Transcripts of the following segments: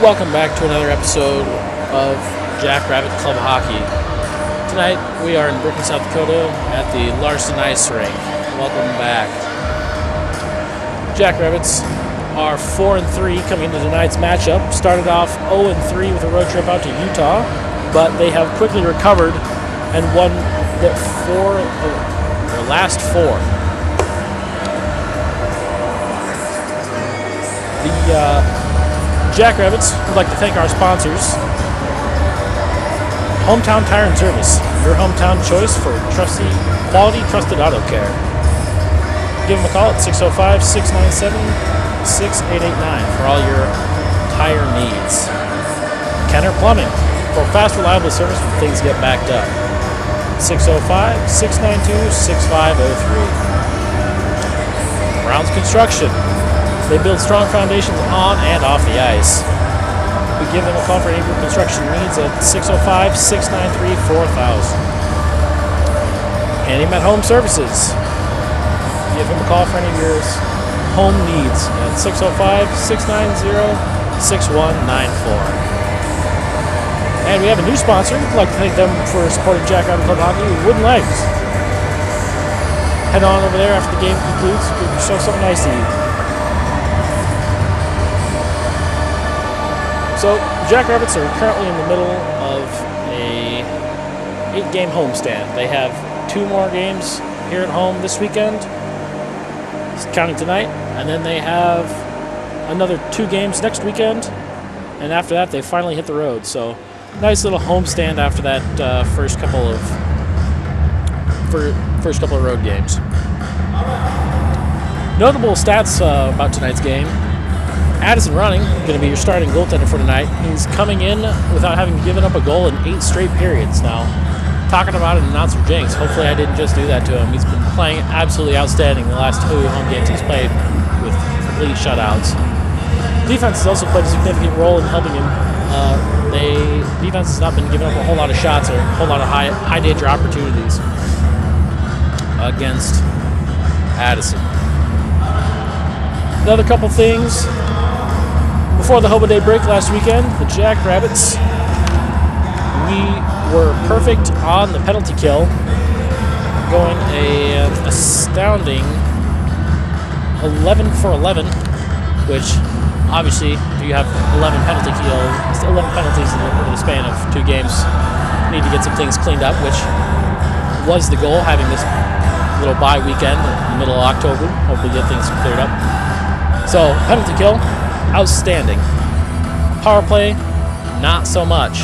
Welcome back to another episode of Jackrabbit Club Hockey. Tonight we are in Brooklyn, South Dakota at the Larson Ice Rink. Welcome back. Jackrabbits are 4-3 coming into tonight's matchup. Started off 0-3 with a road trip out to Utah, but they have quickly recovered and won their last four. The Jackrabbits would like to thank our sponsors, Hometown Tire and Service, your hometown choice for quality, trusted auto care. Give them a call at 605-697-6889 for all your tire needs. Kenner Plumbing for fast, reliable service when things get backed up. 605-692-6503. Browns Construction. They build strong foundations on and off the ice. We give them a call for any of your construction needs at 605-693-4000. Handyman Home Services. Give them a call for any of your home needs at 605-690-6194. And we have a new sponsor. We'd like to thank them for supporting Jackrabbit Club Hockey, Wooden Legs. Head on over there after the game concludes. We'll show something nice to you. So, Jackrabbits are currently in the middle of a 8-game homestand. They have 2 more games here at home this weekend, counting tonight, and then they have another 2 games next weekend, and after that they finally hit the road. So, nice little homestand after that first couple of road games. Notable stats about tonight's game. Addison Running, going to be your starting goaltender for tonight. He's coming in without having given up a goal in 8 straight periods. Now, talking about an announcer jinx, hopefully I didn't just do that to him. He's been playing absolutely outstanding the last 2 home games he's played with complete shutouts. Defense has also played a significant role in helping him. Defense has not been giving up a whole lot of shots or a whole lot of high danger opportunities against Addison. Another couple things. Before the Hobo Day break last weekend, the Jackrabbits, we were perfect on the penalty kill, going an astounding 11 for 11, which obviously, if you have 11 penalties over the span of 2 games, you need to get some things cleaned up, which was the goal, having this little bye weekend in the middle of October. Hopefully get things cleared up. So, penalty kill, outstanding. Power play, not so much.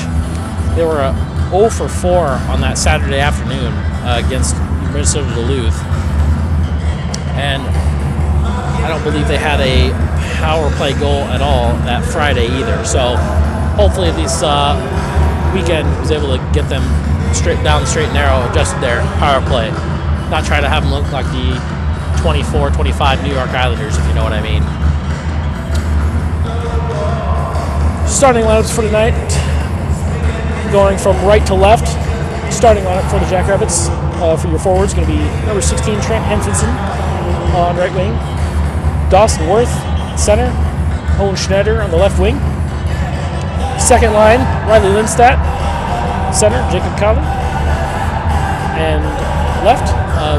They were 0 for 4 on that Saturday afternoon against Minnesota Duluth. And I don't believe they had a power play goal at all that Friday either. So hopefully this weekend was able to get them straight and narrow, adjusted their power play. Not try to have them look like the 24-25 New York Islanders, if you know what I mean. Starting lineups for tonight, going from right to left. Starting lineup for the Jackrabbits for your forwards going to be number 16 Trent Henfinson on right wing, Dawson Worth center, Owen Schneider on the left wing. Second line, Riley Lindstadt center, Jacob Collin, and left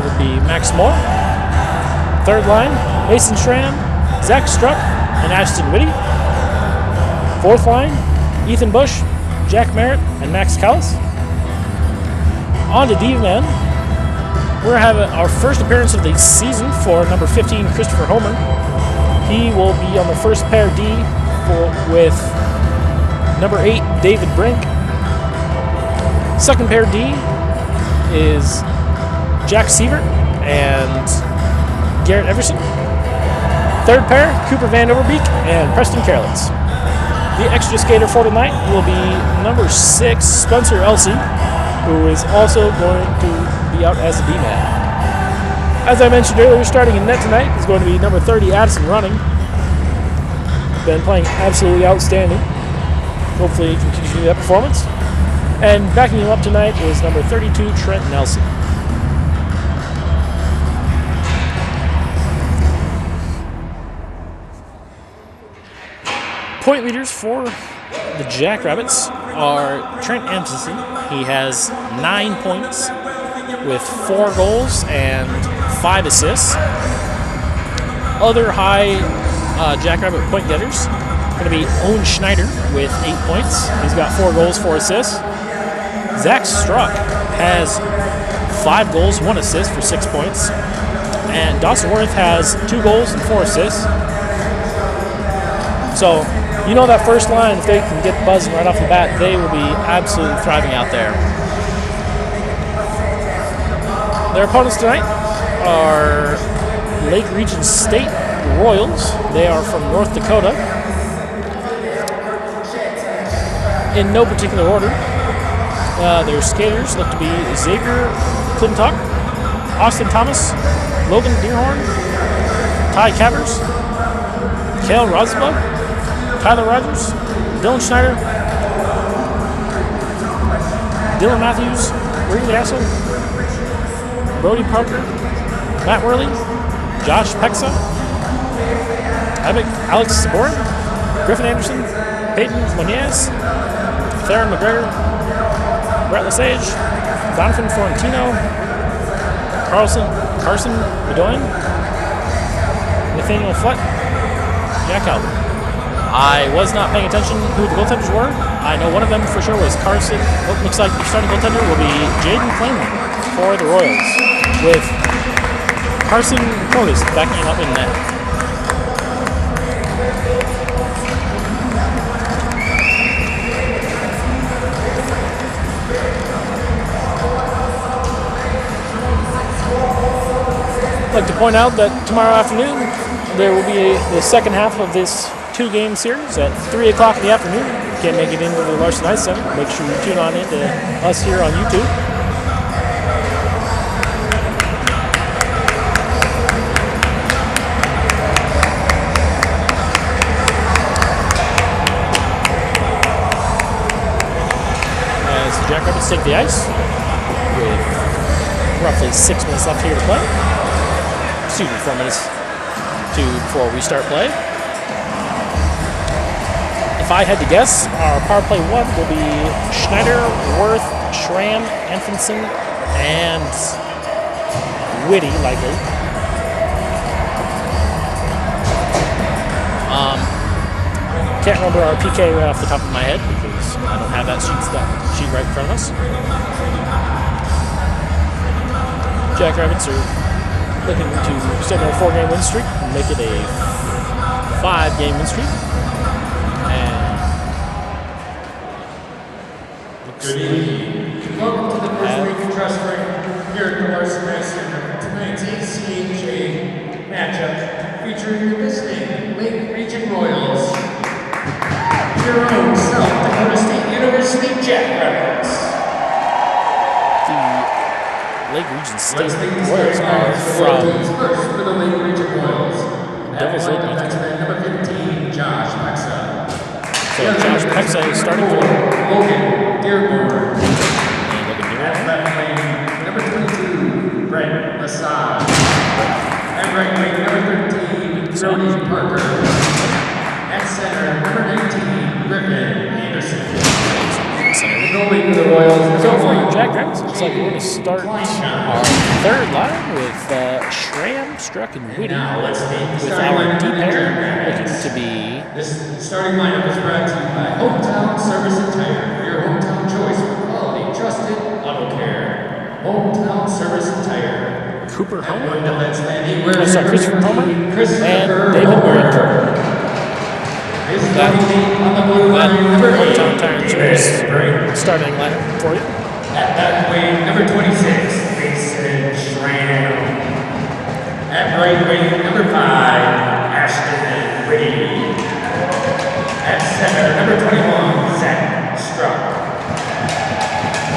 would be Max Moore. Third line, Mason Schramm, Zach Struck, and Ashton Whitty. Fourth line, Ethan Bush, Jack Merritt, and Max Callis. On to D-men. We're going to have our first appearance of the season for number 15, Christopher Homer. He will be on the first pair D with number 8, David Brink. Second pair D is Jack Sievert and Garrett Everson. Third pair, Cooper Van Overbeek and Preston Carelitz. The extra skater for tonight will be number 6, Spencer Elsey, who is also going to be out as a D-man. As I mentioned earlier, starting in net tonight is going to be number 30, Addison Running. Been playing absolutely outstanding. Hopefully he can continue that performance. And backing him up tonight is number 32, Trent Nelson. point leaders for the Jackrabbits are Trent Anderson. He has 9 points with 4 goals and 5 assists. Other high Jackrabbit point getters going to be Owen Schneider with 8 points. He's got 4 goals, 4 assists. Zach Struck has 5 goals, 1 assist for 6 points. And Dawson Worth has 2 goals and 4 assists. So, you know that first line, if they can get buzzing right off the bat, they will be absolutely thriving out there. Their opponents tonight are Lake Region State Royals. They are from North Dakota. In no particular order, their skaters look to be Xavier Clintock, Austin Thomas, Logan Deerhorn, Ty Cavers, Kale Rosbud, Tyler Rogers, Dylan Schneider, Dylan Matthews, Ridley Hassel, Brody Parker, Matt Worley, Josh Pexa, Alex Sabor, Griffin Anderson, Peyton Monez, Theron McGregor, Brett Lesage, Donovan Florentino, Carson Bedoin, Nathaniel Flutt, Jack Albert. I was not paying attention who the goaltenders were. I know one of them for sure was Carson. Oh, looks like the starting goaltender will be Jaden Clanley for the Royals, with Carson Protis backing him up in net. I'd like to point out that tomorrow afternoon there will be the second half of this 2-game series at 3 o'clock in the afternoon. If you can't make it into the Larson Ice Center, make sure you tune on in to us here on YouTube. As the Jackrabbits take the ice with roughly 6 minutes left here to play. Excuse me, 4 minutes before we start play. If I had to guess, our power play 1 will be Schneider, Worth, Schramm, Anfinson, and Whitty, likely. Can't remember our PK right off the top of my head because I don't have that sheet right in front of us. Jackrabbits are looking to extend their 4-game win streak and make it a 5-game win streak. Good evening. Welcome to the First League Trust Ring here at the Larson Ice Center. Tonight's ACHA matchup featuring the visiting Lake Region Royals, your own South Dakota State University Jackrabbits. The Lake Region State Royals are from first for the Lake Region Royals. Devil's Lake. Number 15, Josh Pexa. So Josh Pexa is starting for Logan Dearborn. Logan Dearborn. Number 22, Brent Lassage. At right wing, number 13, Brody Parker. At center, number 19, Griffin Anderson. Goalie for the Royals. So for Jackrabbits, looks like we're going to start our 3rd line with Schramm, Struck, and Whitty. With our D pair looking to be. This starting lineup is brought to you by Hometown Service and Tire. Your hometown choice for quality, trusted auto care. Hometown Service and Tire. Cooper Homer. Christopher Homer. And David Granger. That Hometown Tire Choice starting lineup for you. At back wing, number 26, Mason Schramm. At right wing, number 5, Ashton Whitty. At center, number 21, Zach Struck.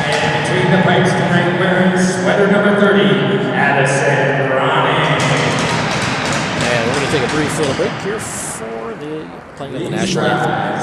And between the pipes tonight, wearing sweater number 30, Addison Ronnie. And we're going to take a brief little break here for the playing of the national anthem.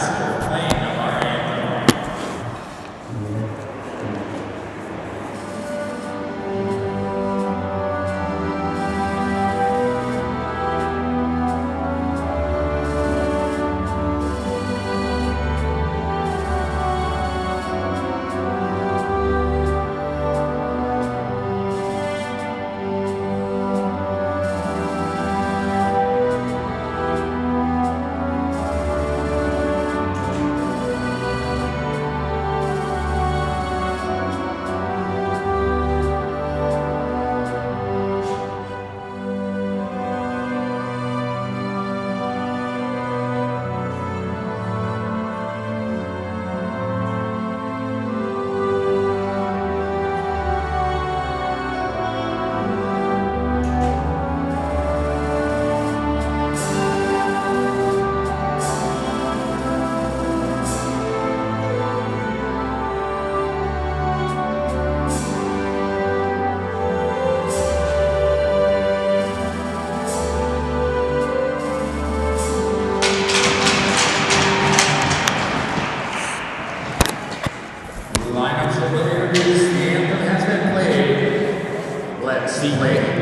The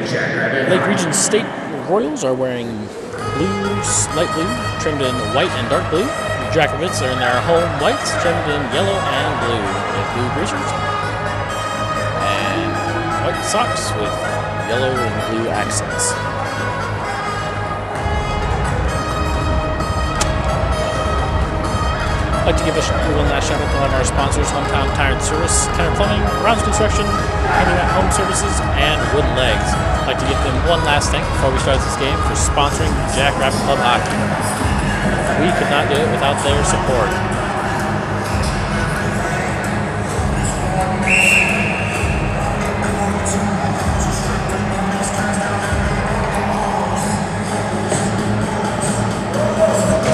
Jackrabbit. Lake Region State Royals are wearing blue, light blue, trimmed in white and dark blue. The Jackrabbits are in their home whites, trimmed in yellow and blue with blue breezers. And white socks with yellow and blue accents. I'd like to give one last shout out to all of our sponsors: Hometown Tire and Service, Kenner Plumbing, Rounds Construction, Handyman Home Services, and Wooden Legs. I'd like to give them one last thank before we start this game for sponsoring Jackrabbit Club Hockey. We could not do it without their support.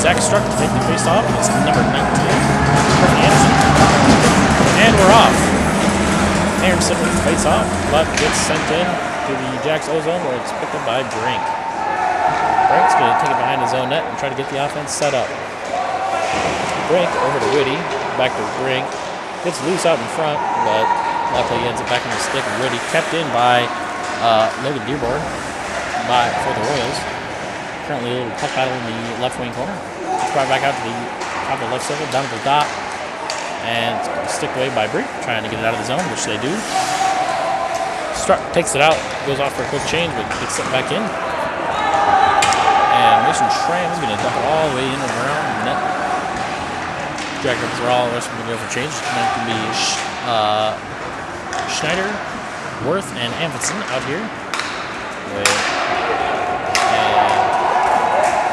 Zach Struck to take the face off. It's number 19. Anderson. And we're off. Anderson with the face off, but gets sent in to the Jacks ozone where it's picked up by Brink. Brink's going to take it behind his own net and try to get the offense set up. Brink over to Whitty. Back to Brink. Gets loose out in front, but luckily he ends up back on the stick. And Whitty kept in by Logan Dearborn for the Royals. Currently a little puck battle in the left wing corner. It's brought back out to the top of the left circle, down to the dot, and sticked away by Brink, trying to get it out of the zone, which they do. Struck takes it out, goes off for a quick change, but gets sent back in. And Mason Schramm is going to dump it all the way in and around the net. Jackrabbits are all the rest of them going to go for change. Tonight can be Schneider, Worth, and Amundsen out here.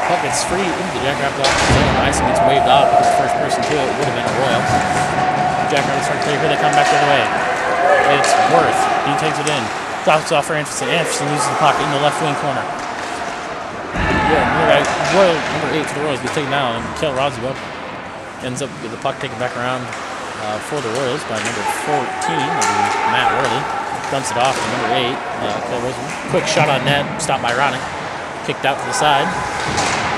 Puck gets free into the Jackrabbits off the zone. Ison gets waved off because the first person to it would have been a Royal. Jackrabbits start clear here. They come back the other way. It's Worth. He takes it in. Drops it off for Anderson. Anderson loses the puck in the left wing corner. Yeah, Royal number 8 for the Royals gets taken down, and Kel Rodziwa ends up with the puck taken back around for the Royals by number 14, Matt Worley. Dumps it off to number 8, Kel Rodziwa. Quick shot on net, stopped by Roddick. Kicked out to the side.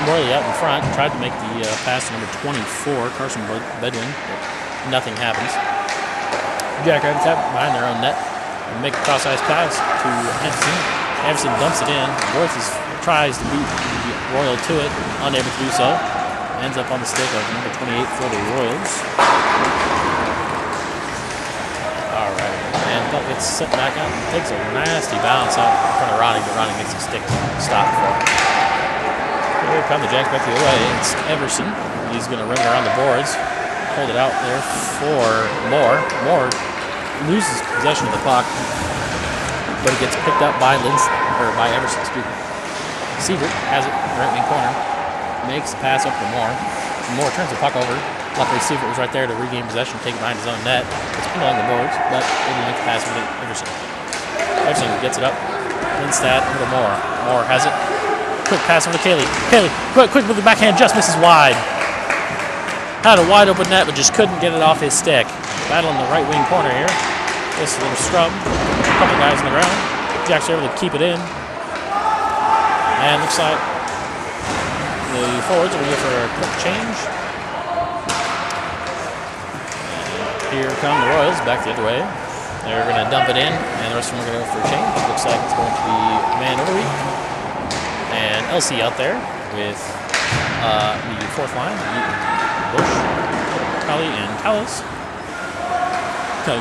Morley out in front, tried to make the pass to number 24, Carson Bedwin, but nothing happens. Jackrabbits have behind their own net and make a cross-ice pass to Anderson. Anderson dumps it in. Worth tries to beat the Royal to it, unable to do so. Ends up on the stick of number 28 for the Royals. All right, and Buck gets sent back out and takes a nasty bounce out in front of Ronnie, but Ronnie makes a stick stop for him. Here come the Jacks back the other way. It's Everson. He's going to ring around the boards. Hold it out there for Moore. Moore loses possession of the puck, but it gets picked up by Everson. Sievert has it in the right wing corner. Makes the pass up to Moore. Moore turns the puck over. Luckily, Sievert was right there to regain possession, take it behind his own net. It's pinned along the boards, but he didn't make the pass with Everson. Everson gets it up. Lindstad over to Moore. Moore has it. Quick pass over to Cayley. Cayley, quick with the backhand, just misses wide. Had a wide open net, but just couldn't get it off his stick. Battle in the right wing corner here. This little scrub. A couple guys on the ground. Jacks are able to keep it in. And looks like the forwards are going to go for a quick change. And here come the Royals back the other way. They're going to dump it in, and the rest of them are going to go for a change. It looks like it's going to be man Overweek. And LC out there with the fourth line. Bush, Tully, and Callis. The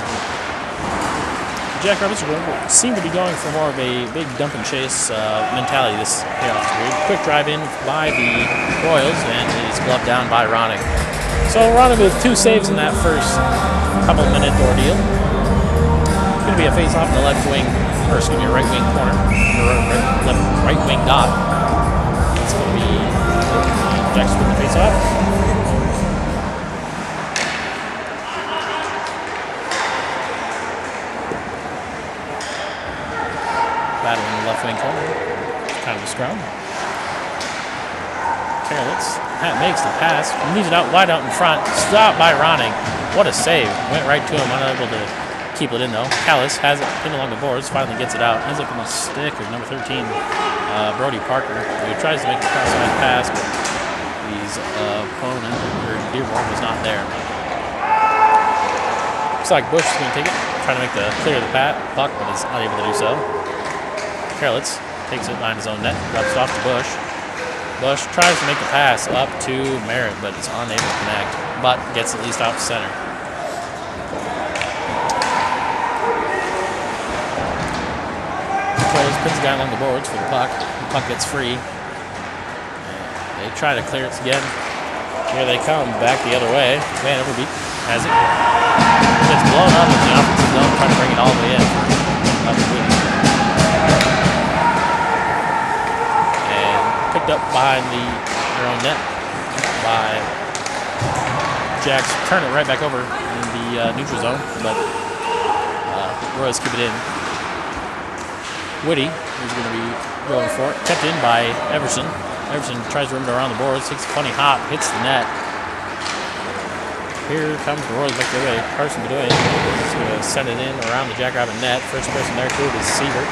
Jackrabbits seem to be going for more of a big dump and chase mentality this playoff period. Quick drive in by the Royals, and it is gloved down by Ronning. So Ronning with 2 saves in that first couple-minute ordeal. It's going to be a face-off in the left wing, or excuse me, right wing corner, right wing dot. It's going to be Jackson with the face-off. Battle in the left wing corner. Kind of a scrum. Karelitz makes the pass. Leaves it out wide out in front. Stopped by Ronning. What a save. Went right to him. Unable to keep it in though. Callis has it pinned along the boards. Finally gets it out. Ends up on the stick of number 13, Brody Parker, who tries to make the cross-line pass, but his opponent, or Dearborn, was not there. Looks like Bush is going to take it. Trying to make the clear of the puck, but is unable to do so. Karelitz takes it behind his own net, drops it off to Bush. Bush tries to make the pass up to Merritt, but is unable to connect, but gets at least off center. Close, pins the guy along the boards for the puck. The puck gets free. They try to clear it again. Here they come, back the other way. Van Overbeek has it. Gets blown up in the offensive zone, trying to bring it all the way in. And picked up behind their own net by Jacks. Turn it right back over in the neutral zone, but Royals keep it in. Whitty is going to be going for it. Kept in by Everson. Everson tries to rim it around the boards, takes a funny hop, hits the net. Here comes the Royals back the other way. Carson Bedoya is going to send it in around the Jackrabbit net. First person there to it is Siebert.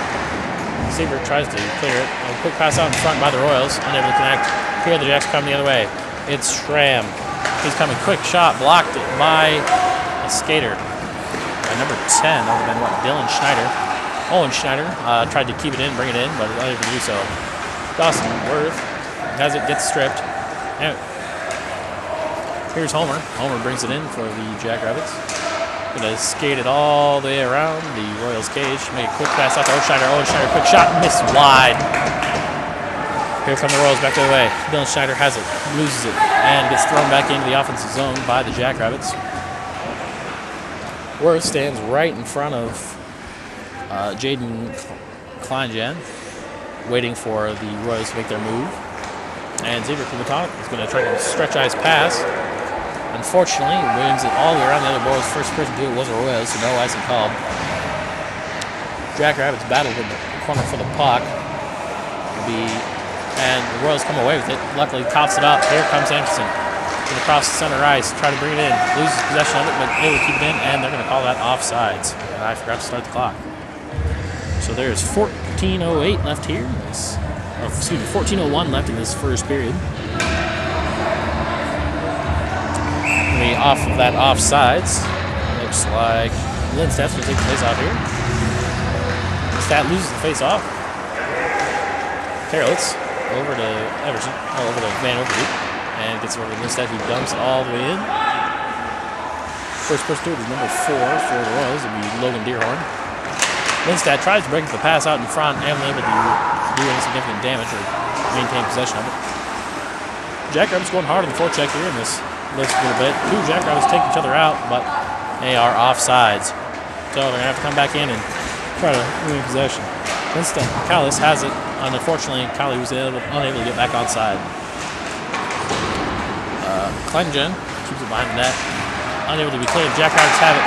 Siebert tries to clear it. A quick pass out in front by the Royals, unable to connect. Here the Jacks come the other way. It's Schramm. He's coming, quick shot, blocked it by a skater. Number 10, that would have been what, Dylan Schneider. Owen Schneider tried to keep it in, bring it in, but was unable to do so. Dawson Worth has it, gets stripped. And here's Homer. Homer brings it in for the Jackrabbits. Gonna skate it all the way around the Royals cage. Make a quick pass out to Owen Schneider. Owen Schneider, quick shot, missed wide. Here come the Royals back the other way. Dylan Schneider has it, loses it, and gets thrown back into the offensive zone by the Jackrabbits. Worth stands right in front of Jaden Kleinjan, waiting for the Royals to make their move. And Xavier Kumatok is going to try to stretch ice pass. Unfortunately, wins it all the way around the other boards. First person to do it was a Royals, so no icing called. Jackrabbits battled in the corner for the puck. And the Royals come away with it. Luckily, coughs it up. Here comes Anderson. Going across the center ice, try to bring it in. Loses possession of it, but able to keep it in, and they're going to call that offsides. And I forgot to start the clock. So there's 14:08 left here. 14:01 left in this first period. We off of that offsides. Looks like Lindstadt's going to take the face off here. Lindstadt loses the face off. Karelitz over to Everson, over to Van Overbeek, and gets over to Lindstadt, who dumps it all the way in. First person to it is number 4 for the Royals. It'll be Logan Deerhorn. Lindstadt tries to break the pass out in front, and unable to do any significant damage or maintain possession of it. Jackrabbits going hard on the forecheck here in this list a little bit. Two Jackrabbits take each other out, but they are offsides. So they're going to have to come back in and try to win possession. Instead, Callis has it, and unfortunately, Callie was unable to get back onside. Kleinjan keeps it behind the net, unable to be cleared. Jackrabbits have it.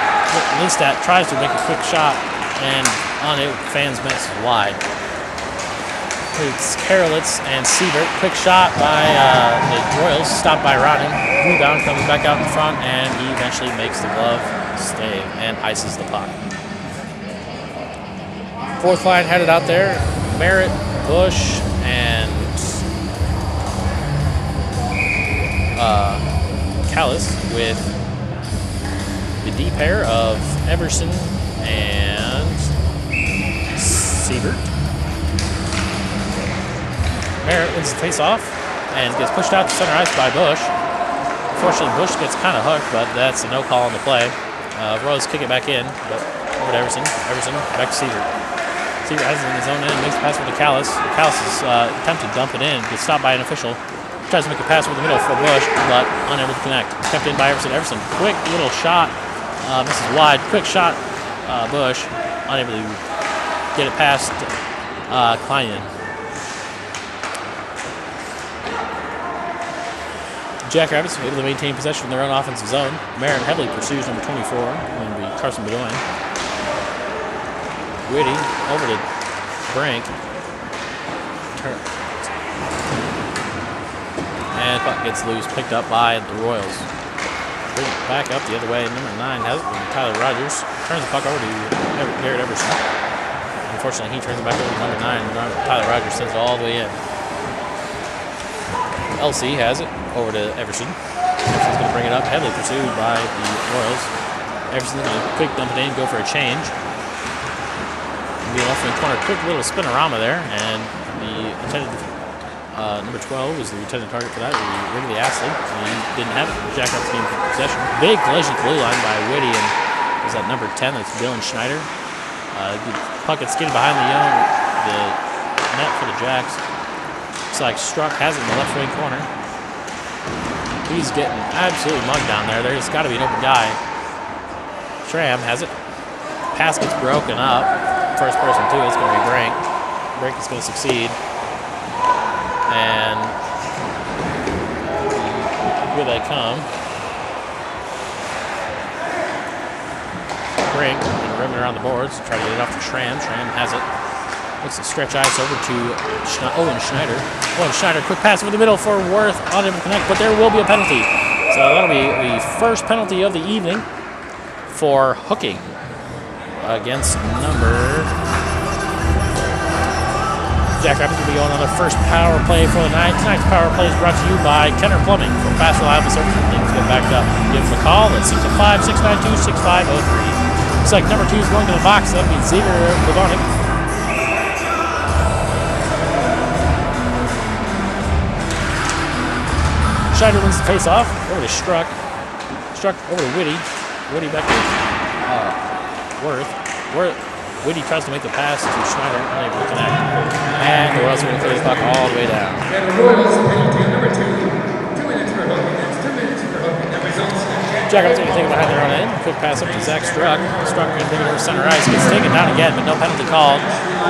Lindstadt tries to make a quick shot, and unable. Fans misses wide. It's Karelitz and Siebert. Quick shot by the Royals, stopped by Rodden. Rebound comes back out in front, and he eventually makes the glove stay and ices the puck. Fourth line headed out there. Merritt, Bush, and Callis with the D pair of Everson and Siebert. Merritt wins the face-off and gets pushed out to center ice by Bush. Unfortunately, Bush gets kind of hooked, but that's a no call on the play. Rose kick it back in, but over to Everson. Everson back to Siebert. Siebert has it in his own end, makes the pass over to Callis. Callis is attempting to dump it in, gets stopped by an official. Tries to make a pass over the middle for Bush, but unable to connect. Kept in by Everson. Everson, quick little shot. Misses wide. Quick shot. Bush, unable to get it past Kleinen. Jackrabbits able to maintain possession in their own offensive zone. Marin heavily pursues number 24, going to be Carson Bedoin. Whitty over to Brink. And puck gets loose, picked up by the Royals. Bring it back up the other way. Number 9 has it from Tyler Rogers. Turns the puck over to Garrett Everson. Unfortunately, he turns it back over to number 9. Tyler Rogers sends it all the way in. LC has it over to Everson. Everson's going to bring it up, heavily pursued by the Royals. Everson's going to quick dump it in, go for a change. The left wing corner, quick little spinorama there, and the intended number 12 was the intended target for that. Wrigley Astley. He didn't have it. Jackrabbits gained possession. Big collision at the blue line by Whitty, and was that number 10? That's Dylan Schneider. The puck gets skated behind the net for the Jacks. Looks like Struck has it in the left wing corner. He's getting absolutely mugged down there. There's got to be an open guy. Schramm has it. Pass gets broken up. First person too. It's going to be Brink. Brink is going to succeed. And here they come. Brink rimming around the boards. Try to get it off to Schramm. Schramm has it. Looks to stretch ice over to Owen Schneider. Owen Schneider, quick pass over the middle for Worth. Unable to connect, but there will be a penalty. So that'll be the first penalty of the evening for hooking against number... Jackrabbits will be going on their first power play for the night. Tonight's power play is brought to you by Kenner Plumbing. For fast, reliable service, things get backed up. Give them a call at 605-692-6503. Looks like number 2 is going to the box. That'll be Xavier Bogonic. Schneider wins the face-off. Over to Struck. Struck over to Whitty. Whitty back to Worth. Whitty tries to make the pass to Schneider, unable to connect. And the Royals are going to clear the puck all the way down. And the Royals penalty number 2. 2 minutes for hooking. That's 2 minutes for hooking. That results in Jackrabbits going to take it behind their own end. Quick pass up to Zach Struck. Struck going to take it over center ice. Gets taken down again, but no penalty called.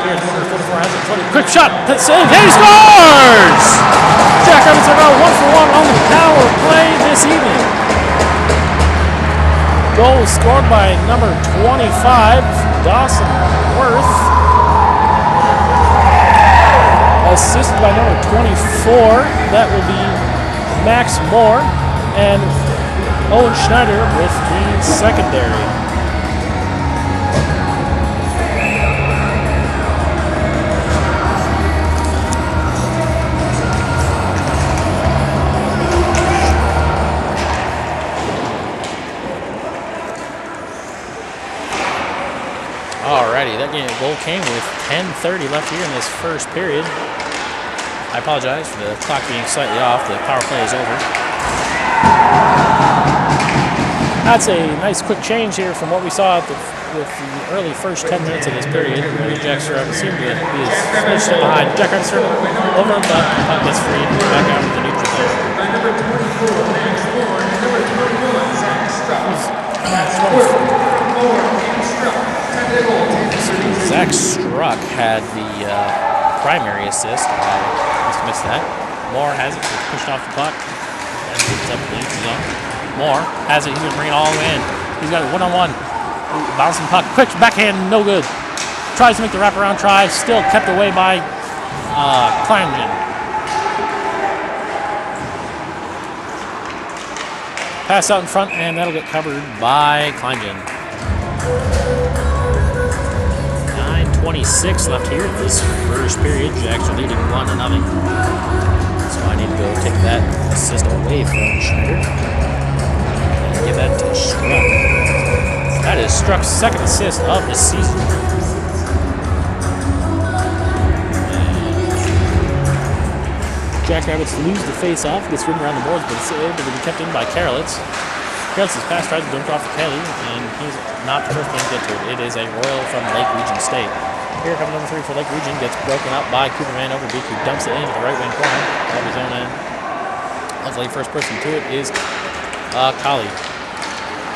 Here's number 44 has it. 20. Quick shot. Save. And he scores! Jackrabbits are now 1-for-1 on the power play this evening. Goal scored by number 25, Dawson Worth. Assisted by number 24. That will be Max Moore. And Owen Schneider with the secondary. Alrighty, that goal came with 10:30 left here in this first period. I apologize for the clock being slightly off. The power play is over. That's a nice quick change here from what we saw with the early first 10 minutes of this period. The Jacks seem to be switched behind. Jackrabbits are over, but the puck gets free back out to the neutral zone. by number 24, Max Moore, and number 21, Zach Struck. That's Moore and Struck. Zach Struck had the primary assist. I must have missed that. Moore has it. It's pushed off the puck. And it's up to the neutral zone. Moore has it. He's going to bring it all the way in. He's got it one-on-one. Bouncing puck. Quick backhand. No good. Tries to make the wraparound try. Still kept away by Kleingen. Pass out in front, and that'll get covered by Kleingen. 9:26 left here in this first period. Jacks are leading 1-0. So I need to go take that assist away from Schneider and give that to Struck. That is Struck's second assist of the season. Jackrabbits lose the face-off, gets ridden around the boards, but it's able to be kept in by Karelitz. Karelitz's pass tries to dump off to Kelly, and he's not the first one to get to it. It is a Royal from Lake Region State. Here comes number 3 for Lake Region, gets broken up by Cooperman over Beak, who dumps it into the right wing corner of his own end. Luckily, first person to it is Kali.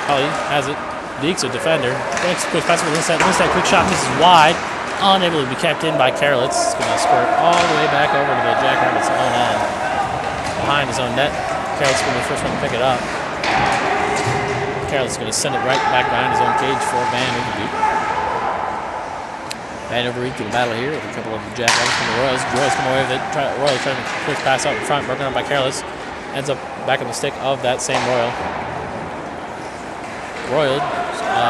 Kali has it. Deek's a defender. Thanks, quick pass with Lindstad. Lindstad, quick shot, misses wide. Unable to be kept in by Karelitz. It's going to squirt all the way back over to the Jackrabbits' own end. Behind his own net. Karelitz is going to be the first one to pick it up. Karelitz is going to send it right back behind his own cage for Van Overbeek. Van Overbeek in the battle here with a couple of Jackrabbits from the Royals. Royals come away with it. Royals trying to quick pass out in front, broken up by Karelitz. Ends up back on the stick of that same Royal. Royal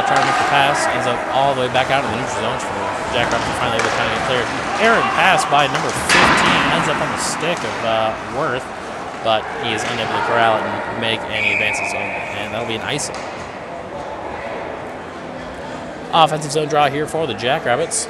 trying to make the pass, ends up all the way back out in the neutral zones for the Jackrabbits are finally able to kind of get cleared. Errant pass by number 15 ends up on the stick of Worth, but he is unable to corral it and make any advances on it, and that'll be an icing. Offensive zone draw here for the Jackrabbits.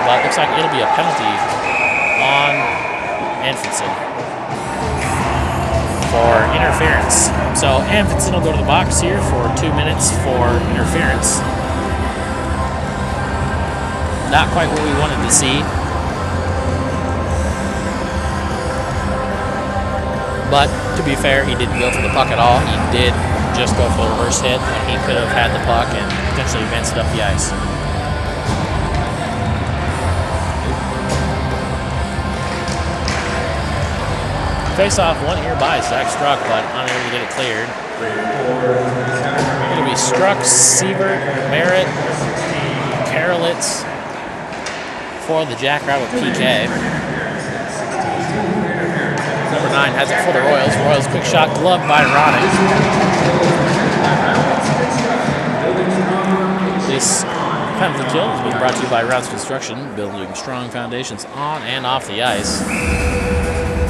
but looks like it'll be a penalty on Anfinson for interference. So Anfinson will go to the box here for 2 minutes for interference. Not quite what we wanted to see. But to be fair, he didn't go for the puck at all. He did just go for the reverse hit when he could have had the puck and potentially advanced it up the ice. Face-off won here by Zach Struck, but unable to get it cleared. It'll be Struck, Sievert, Merritt, Karelitz for the Jackrabbit PK. Number 9 has it for the Royals. Royals quick shot gloved by Ronning. This penalty kill has been brought to you by Rounds Construction, building strong foundations on and off the ice.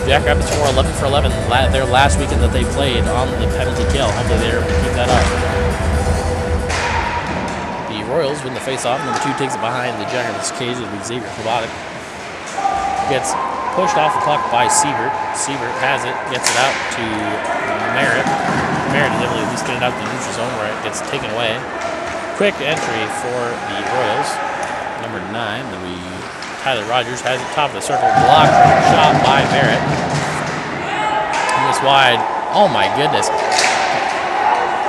Jackrabbits score 11 for 11 their last weekend that they played on the penalty kill. Hopefully they're able to keep that up. The Royals win the face-off. Number 2 takes it behind the Jackrabbits cage. It'll be Xavier Chlobotic. Gets pushed off the puck by Sievert. Sievert has it, gets it out to Merritt. Merritt is able to at least get it out to the neutral zone where it gets taken away. Quick entry for the Royals. Number 9, that'll be Tyler Rogers, has it top of the circle, blocked shot by Merritt. And this wide, oh my goodness.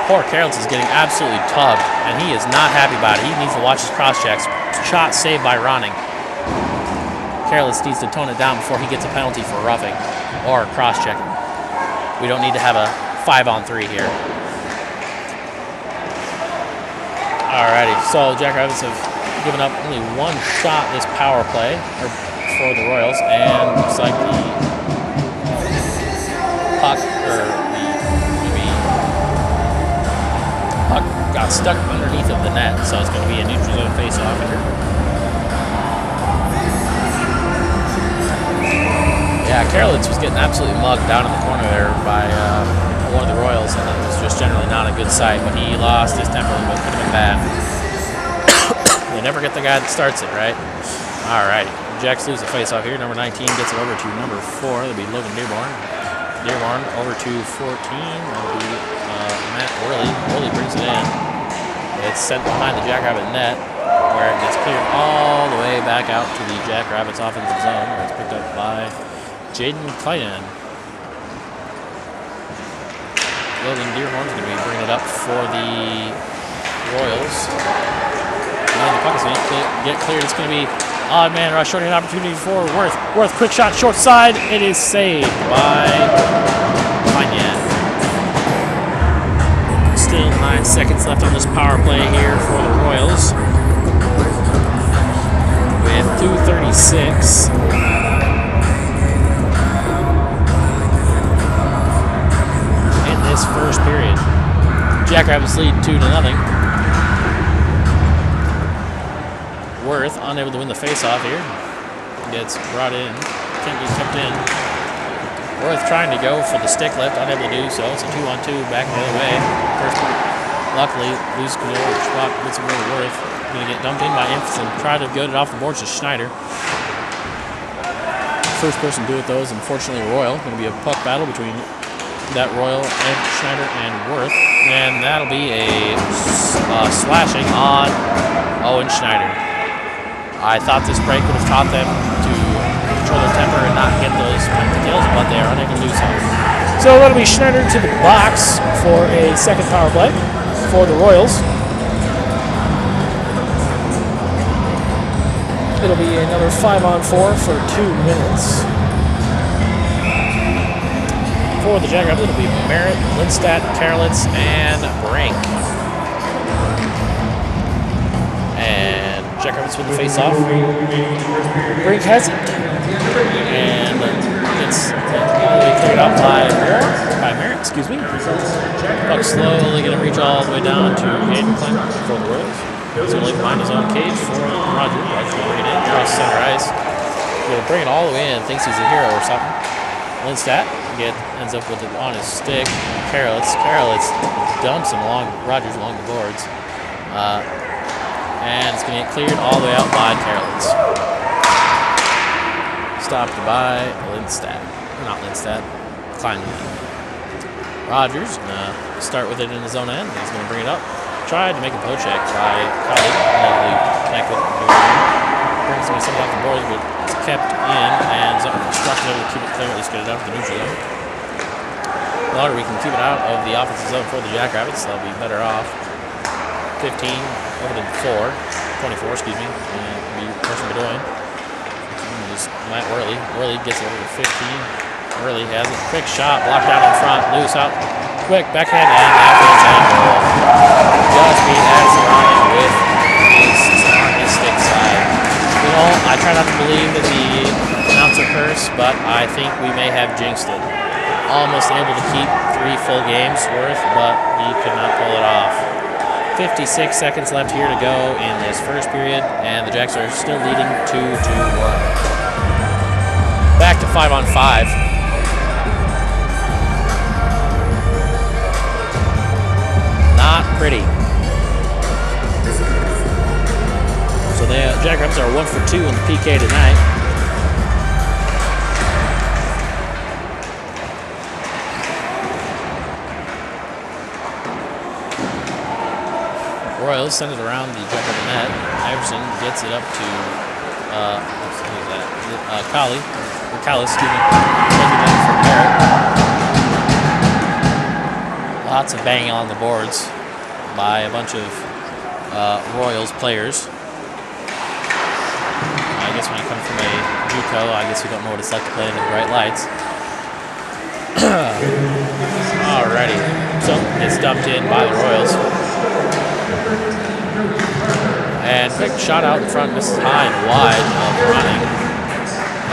Poor Karelitz is getting absolutely tugged, and he is not happy about it. He needs to watch his cross-checks. Shot saved by Ronning. Karelitz needs to tone it down before he gets a penalty for roughing or cross-checking. We don't need to have a 5-on-3 here. Alrighty, so Jackrabbits have given up only one shot this power play for the Royals, and looks like the puck, puck got stuck underneath of the net, so it's going to be a neutral zone face-off here. Yeah, Karelitz was getting absolutely mugged down in the corner there by one of the Royals, and it was just generally not a good sight. When he lost his temper, it could have been bad. You never get the guy that starts it, right? All right, Jacks lose the face-off here. Number 19 gets it over to number 4. That'll be Logan Dearborn. Dearborn over to 14. That'll be Matt Worley. Worley brings it in. It's sent behind the Jackrabbit net, where it gets cleared all the way back out to the Jackrabbits offensive zone, where it's picked up by Jaden Clayton. Logan Dearborn's going to be bringing it up for the Royals. And the puck is going to get cleared. It's going to be odd man rush, shorting an opportunity for Worth. Worth, quick shot, short side. It is saved by Magnan. Still 9 seconds left on this power play here for the Royals. With 2:36. In this first period. Jackrabbits lead 2-0. Worth unable to win the face-off here. Gets brought in. Can't get kept in. Worth trying to go for the stick lift, unable to do so. It's a 2-on-2 back the other way. First, luckily, loose control. Schwab gets it over Worth. Going to get dumped in by Anfinson. Try to get it off the boards to Schneider. First person to do it, though, is unfortunately Royal. Going to be a puck battle between that Royal and Schneider and Worth. And that'll be a slashing on Owen Schneider. I thought this break would have taught them to control their temper and not get those penalty kills, but they are unable to do so. So that'll be Schneider to the box for a second power play for the Royals. It'll be another 5-on-4 for 2 minutes. For the Jackrabbits, it'll be Merritt, Lindstadt, Karelitz, and Brink. And Jackrabbits win the face-off. Brink has it. And it's cleared out by Merritt, excuse me. Puck slowly going to reach all the way down to Hayden Clinton for the Royals. He's going to leave behind his own cage for Roger. Roger's going to bring it in across center ice. He's going to bring it all the way in, thinks he's a hero or something. Lindstadt ends up with it on his stick. Karelitz dumps him along Rogers along the boards. And it's going to get cleared all the way out by Carolins. Stopped by Lindstad. Not Lindstad. Kleinman. Rogers start with it in his own end. He's going to bring it up. Tried to make a poke check by Kylie. Connected. Brings something off the board, but it's kept in and Struck able to keep it clear, at least get it out of the neutral zone. The longer we can keep it out of the offensive zone for the Jackrabbits, they'll be better off. 15 over to 24, excuse me. And be Carson Bedoin. Just Matt Worley. Worley gets it over to 15. Worley has it. Quick shot, blocked out in front, loose out. Quick backhand, and that goes and goal. Godspeed adds the line with his stick side. You know, I try not to believe in the announcer curse, but I think we may have jinxed it. Almost able to keep 3 full games worth, but he could not pull it off. 56 seconds left here to go in this first period, and the Jacks are still leading 2-1. Back to 5-on-5. Not pretty. So the Jackrabbits are 1 for 2 in the PK tonight. Royals send it around the Jackrabbit net. Iverson gets it up to Callis, excuse me. From Barrett. Lots of banging on the boards by a bunch of Royals players. I guess when you come from a JUCO, I guess you don't know what it's like to play under the bright lights. Alrighty, so it's dumped in by the Royals. And quick shot out in front, misses high and wide of running.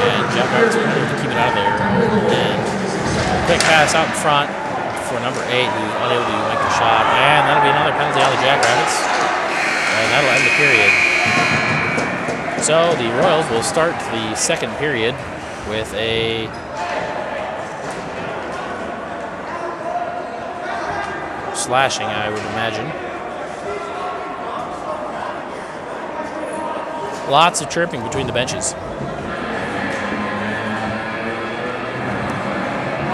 And Jackrabbits are able to keep it out of there. And quick pass out in front for number 8, who's unable to make the shot. And that'll be another penalty on the Jackrabbits. And that'll end the period. So the Royals will start the second period with a slashing, I would imagine. Lots of chirping between the benches.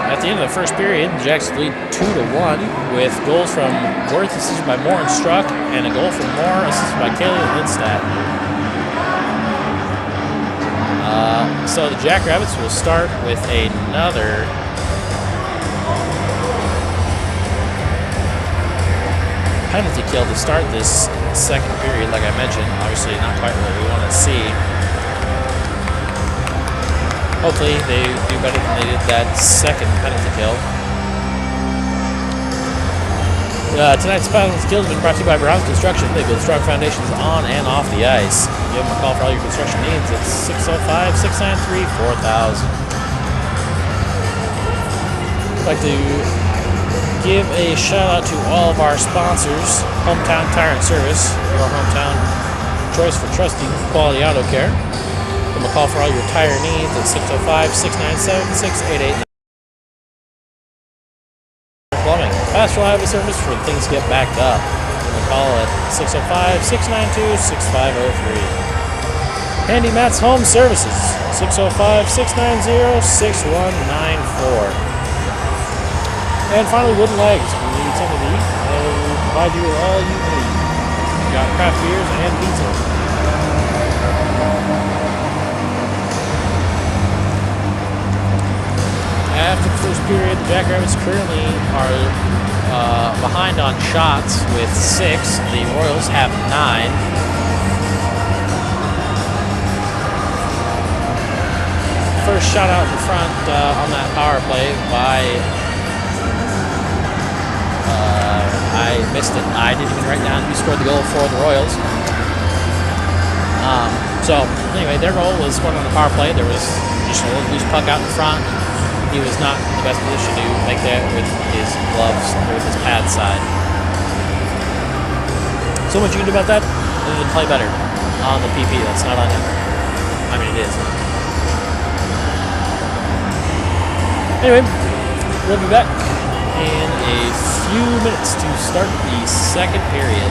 At the end of the first period, the Jacks lead 2-1 with goals from Worth, assisted by Moore and Struck, and a goal from Moore, assisted by Kelly and Lindstad. So the Jackrabbits will start with another penalty kill to start this second period. Like I mentioned, obviously not quite what we want to see. Hopefully they do better than they did that second penalty kill. Tonight's penalty kill has been brought to you by Brown's Construction. They build strong foundations on and off the ice. Give them a call for all your construction needs at 605-693-4000. I'd like to give a shout out to all of our sponsors. Hometown Tire and Service, your hometown choice for trusting quality auto care. Give them a call for all your tire needs at 605-697-6889. Plumbing, fast, reliable service for when things get backed up. Give them a call at 605-692-6503. Handy Matt's Home Services, 605-690-6194. And finally, Wooden Legs. When you need something to eat, they'll provide you with all you need. We got craft beers and pizza. After the first period, the Jackrabbits currently are behind on shots with 6. The Royals have 9. First shot out in front on that power play by... I missed it. I didn't even write down who scored the goal for the Royals. So anyway, their goal was scored on the power play. There was just a little loose puck out in front. He was not in the best position to make that with his gloves or with his pad side. So much you can do about that other than play better on the PP. That's not on him. I mean, it is. Anyway, we'll be back in a few minutes to start the second period.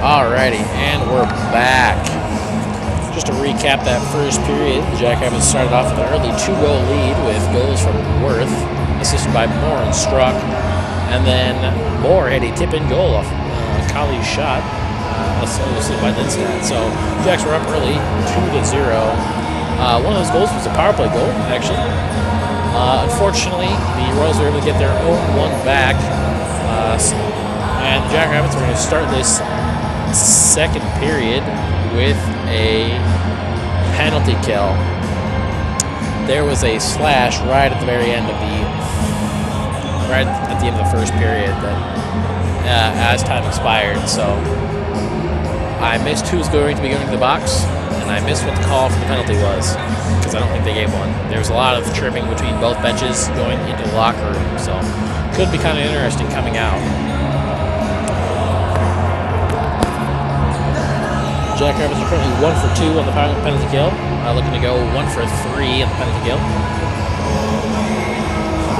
Alrighty, and we're back. Just to recap that first period, the Jackrabbits started off with an early 2-goal lead with goals from Worth, assisted by Moore and Struck. And then Moore had a tip-in goal off Colley's shot, assisted by Lindstad. So Jacks were up early, 2-0. One of those goals was a power play goal, actually. Unfortunately, the Royals were able to get their own one back. And the Jackrabbits were going to start this second period with a penalty kill. There was a slash right at the very end of the first period that as time expired. So I missed who was going to be going to the box, and I missed what the call for the penalty was because I don't think they gave one. There was a lot of tripping between both benches going into the locker room, so could be kind of interesting coming out. Jackrabbits are currently 1 for 2 on the penalty kill. Looking to go 1 for 3 on the penalty kill.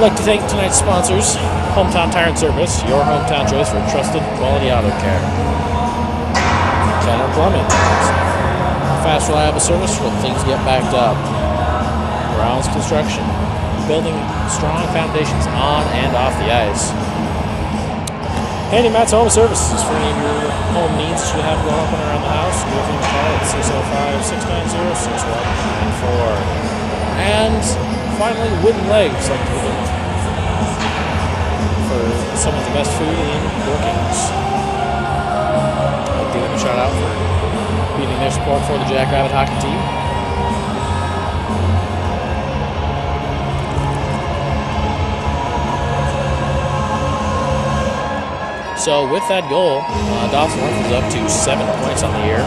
I'd like to thank tonight's sponsors, Hometown Tire and Service, your hometown choice for trusted quality auto care. Kenner Plumbing, fast, reliable service when things get backed up. Brown's Construction, building strong foundations on and off the ice. Handy Matt's Home Services for any of your home needs that you have going up and around the house. Give them a call at 605-690-6194. And finally, Wooden Legs, for some of the best food in Brookings. I'll give them a shout out for being their support for the Jackrabbit hockey team. So with that goal, Dawson Worth is up to 7 points on the year.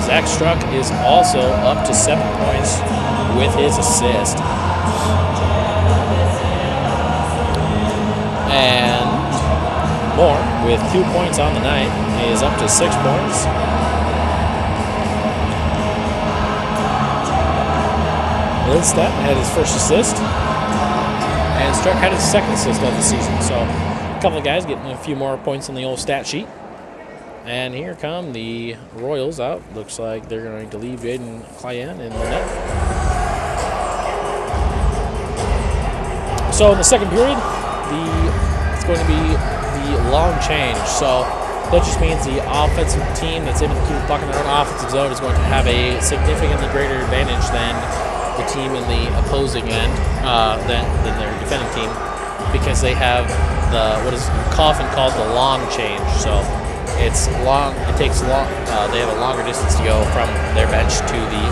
Zach Struck is also up to 7 points with his assist. And Moore, with 2 points on the night, is up to 6 points. Lindstad had his first assist, and Struck had his second assist of the season. So a couple of guys getting a few more points on the old stat sheet. And here come the Royals out. Looks like they're going to leave Jaden Client in the net. So in the second period, it's going to be the long change. So that just means the offensive team that's able to keep the puck in their own offensive zone is going to have a significantly greater advantage than the team in the opposing end, than their defending team, because they have what is often called the long change. So it's long. It takes long. They have a longer distance to go from their bench to the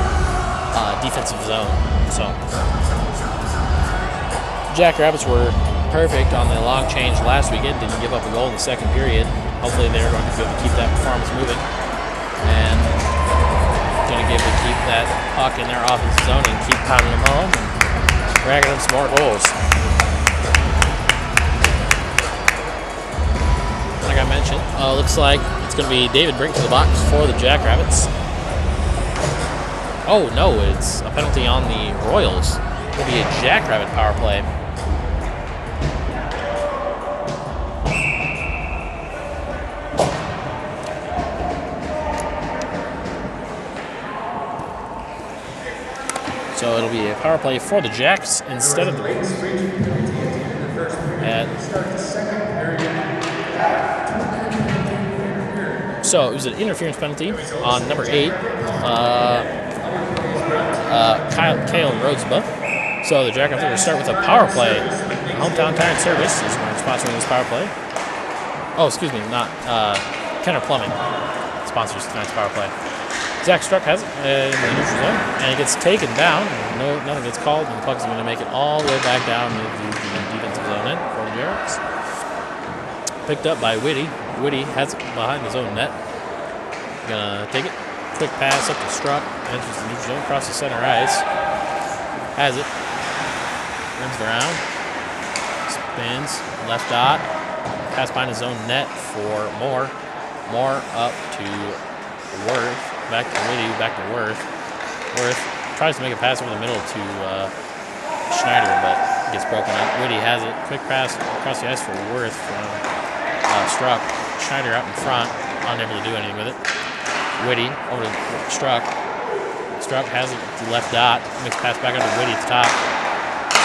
defensive zone. So Jackrabbits were perfect on the long change last weekend. Didn't give up a goal in the second period. Hopefully they're going to be able to keep that performance moving and going to be able to keep that puck in their offensive zone and keep pounding them home and ragging them some more goals. Like I mentioned, looks like it's going to be David Brink to the box for the Jackrabbits. Oh no, it's a penalty on the Royals. It'll be a Jackrabbit power play. So it'll be a power play for the Jacks instead of the Royals. So it was an interference penalty on number 8, Kyle Rhodesba. So the Jackrabbits are going to start with a power play. Hometown Tire and Service is sponsoring this power play. Oh, excuse me, not Kenner Plumbing sponsors tonight's power play. Zach Struck has it in the neutral zone, and it gets taken down. Nothing gets called, and the puck is going to make it all the way back down to the defensive zone end for the Jackrabbits. Picked up by Whitty. Whitty has it behind his own net. Gonna take it. Quick pass up to Struck. Enters the neutral zone across the center ice. Has it. Runs around. Spins. Left dot. Pass behind his own net for Moore. Moore up to Worth. Back to Whitty. Back to Worth. Worth tries to make a pass over the middle to Schneider, but gets broken up. Whitty has it. Quick pass across the ice for Worth from Struck. Schneider out in front. unable to do anything with it. Whitty over to Struck. Struck has it to the left dot. Makes pass back under Whitty at the top.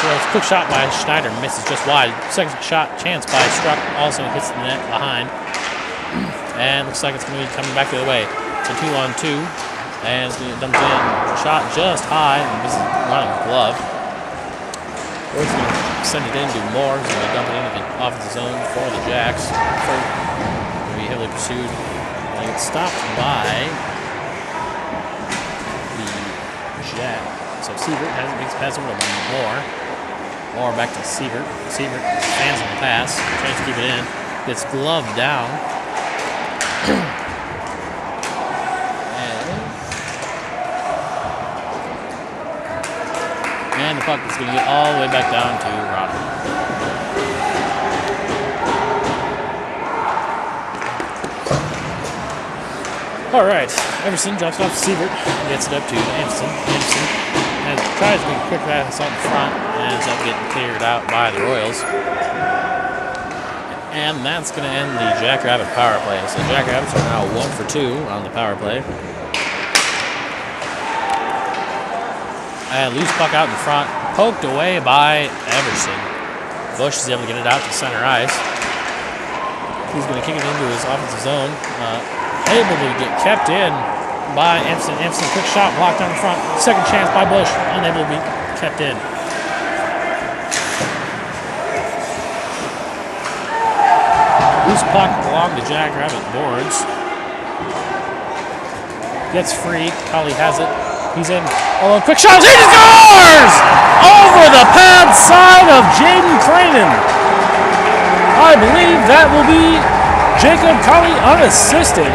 So it's a quick shot by Schneider, misses just wide. Second shot chance by Struck also hits the net behind. And looks like it's going to be coming back the other way. It's a 2-on-2. And it dumps in. Shot just high. And this is running glove. Ward's going to send it in to Moore. He's going to dump it into the offensive zone for the Jacks. Going to be heavily pursued. And it's stopped by the Jack. So Sievert makes a pass over to Moore. Moore back to Sievert. Sievert stands on the pass, tries to keep it in. Gets gloved down. And the puck is going to get all the way back down to Rodman. All right, Everson drops it off to Sievert. Gets it up to Anderson. Anderson tries to make a quick pass on the front and ends up getting cleared out by the Royals. And that's going to end the Jackrabbit power play. So the Jackrabbits are now 1 for 2 on the power play. And loose puck out in front, poked away by Everson. Bush is able to get it out to center ice. He's going to kick it into his offensive zone. Able to get kept in by Anderson. Anderson, quick shot, blocked down the front. Second chance by Bush, unable to be kept in. Loose puck along the Jackrabbit boards. Gets free. Colley has it. He's in. Oh, quick shot. He scores! Over the pad side of Jaden Cranen. I believe that will be Jacob Colley unassisted.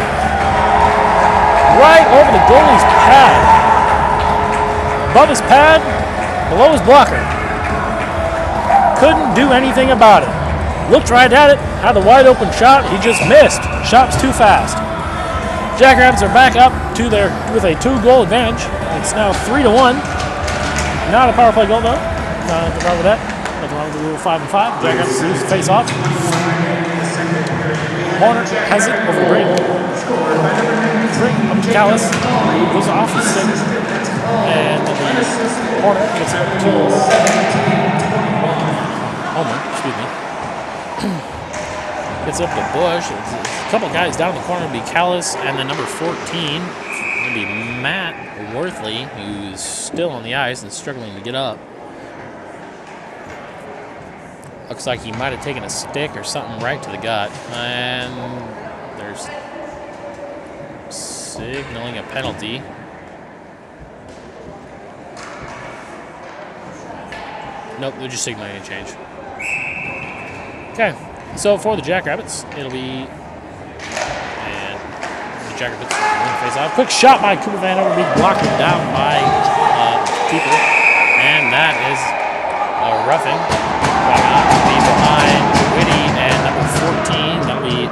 Right over the goalie's pad. Above his pad, below his blocker. Couldn't do anything about it. Looked right at it, had a wide open shot, he just missed. Shot's too fast. Jackrabbits are back up to their with a 2-goal advantage. It's now 3-1. Not a power play goal though. Nothing wrong with that. Nothing wrong with the rule 5 and 5. Jackrabbits lose the face off. Horner has it over the break. Up to Callis. Goes off the stick. And the Horner gets it up to Homer, excuse me. Gets up to Bush. A couple guys down in the corner would be Callis and then number 14 would be Matt Worthley, who's still on the ice and struggling to get up. Looks like he might have taken a stick or something right to the gut. And there's signaling a penalty. Nope, they're just signaling a change. Okay, so for the Jackrabbits, it'll be, and the Jackrabbits win face off. Quick shot by Cooper Van Over, blocked down by Keeper, and that is a roughing. Be behind Whitty and number 14. That'll be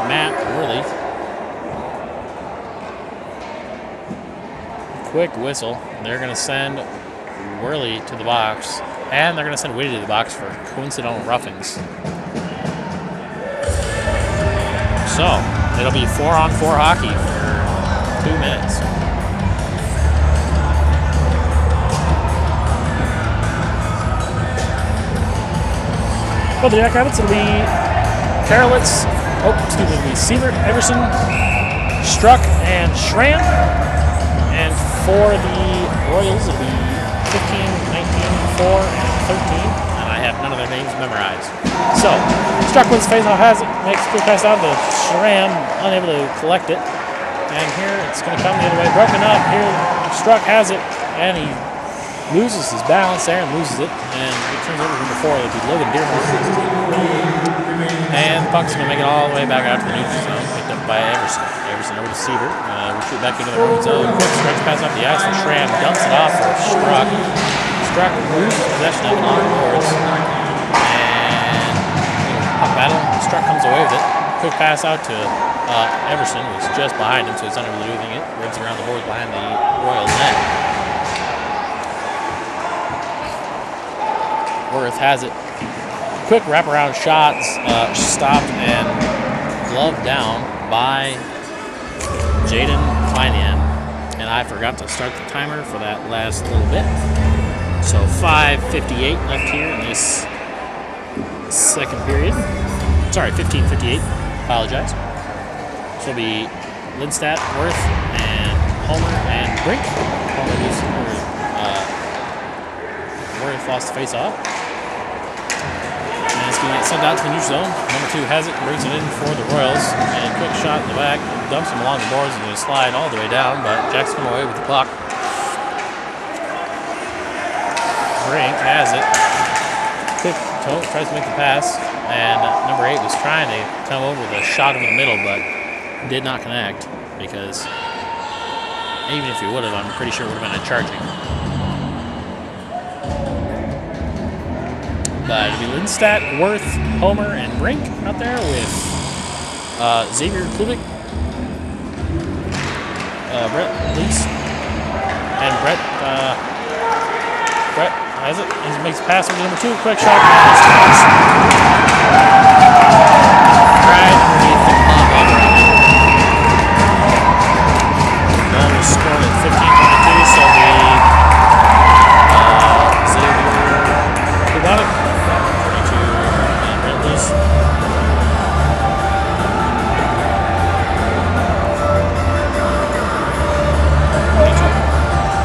Matt Worley. Quick whistle. They're going to send Worley to the box, and they're going to send Whitty to the box for coincidental roughings. So it'll be 4-on-4 hockey for 2 minutes. For the Jackrabbits, it'll be Karelitz, it'll be Sievert, Everson, Struck, and Schramm. And for the Royals, it'll be 15, 19, 4, and 13. And I have none of their names memorized. So, Struck wins faceoff, has it, makes a quick pass out to Schramm, unable to collect it. And here it's going to come the other way, broken up. Here, Struck has it, and he loses his balance there and loses it, and it turns over from before. It'll be Logan Dearmore. And the puck's going to make it all the way back out to the neutral zone, picked up by Everson. Everson over to Sievert. Retreat back into the road zone. Quick stretch pass off the ice for Schramm. Dumps it off for Struck. Struck loses possession of it on the boards. And puck battle. Struck comes away with it. Quick pass out to Everson, who's just behind him, so he's unable to do anything. It rims around the boards behind the Royals net. Worth has it. Quick wraparound shots, stopped and glove down by Jaden Kleinian. And I forgot to start the timer for that last little bit. So 5:58 left here in this second period. Sorry, 15:58. Apologize. So it'll be Lindstad, Worth, and Homer and Brink. Worth lost the face-off. And it's going to get sent out to the neutral zone. Number 2 has it, brings it in for the Royals. And a quick shot in the back, dumps him along the boards and going to slide all the way down, but Jack's come away with the puck. Brink has it. Quick toe, tries to make the pass. And number 8 was trying to come over with a shot over the middle, but did not connect because even if he would have, I'm pretty sure it would have been a charging. But it'll be Lindstad, Worth, Homer, and Brink out there with Xavier Klubik, Brett Lees, and Brett has it. He makes a pass over to number 2. Quick shot. Right underneath the glove of Ryan. Ball was scored at 15:22, so the Xavier Klubik, 32, and Brett Lees.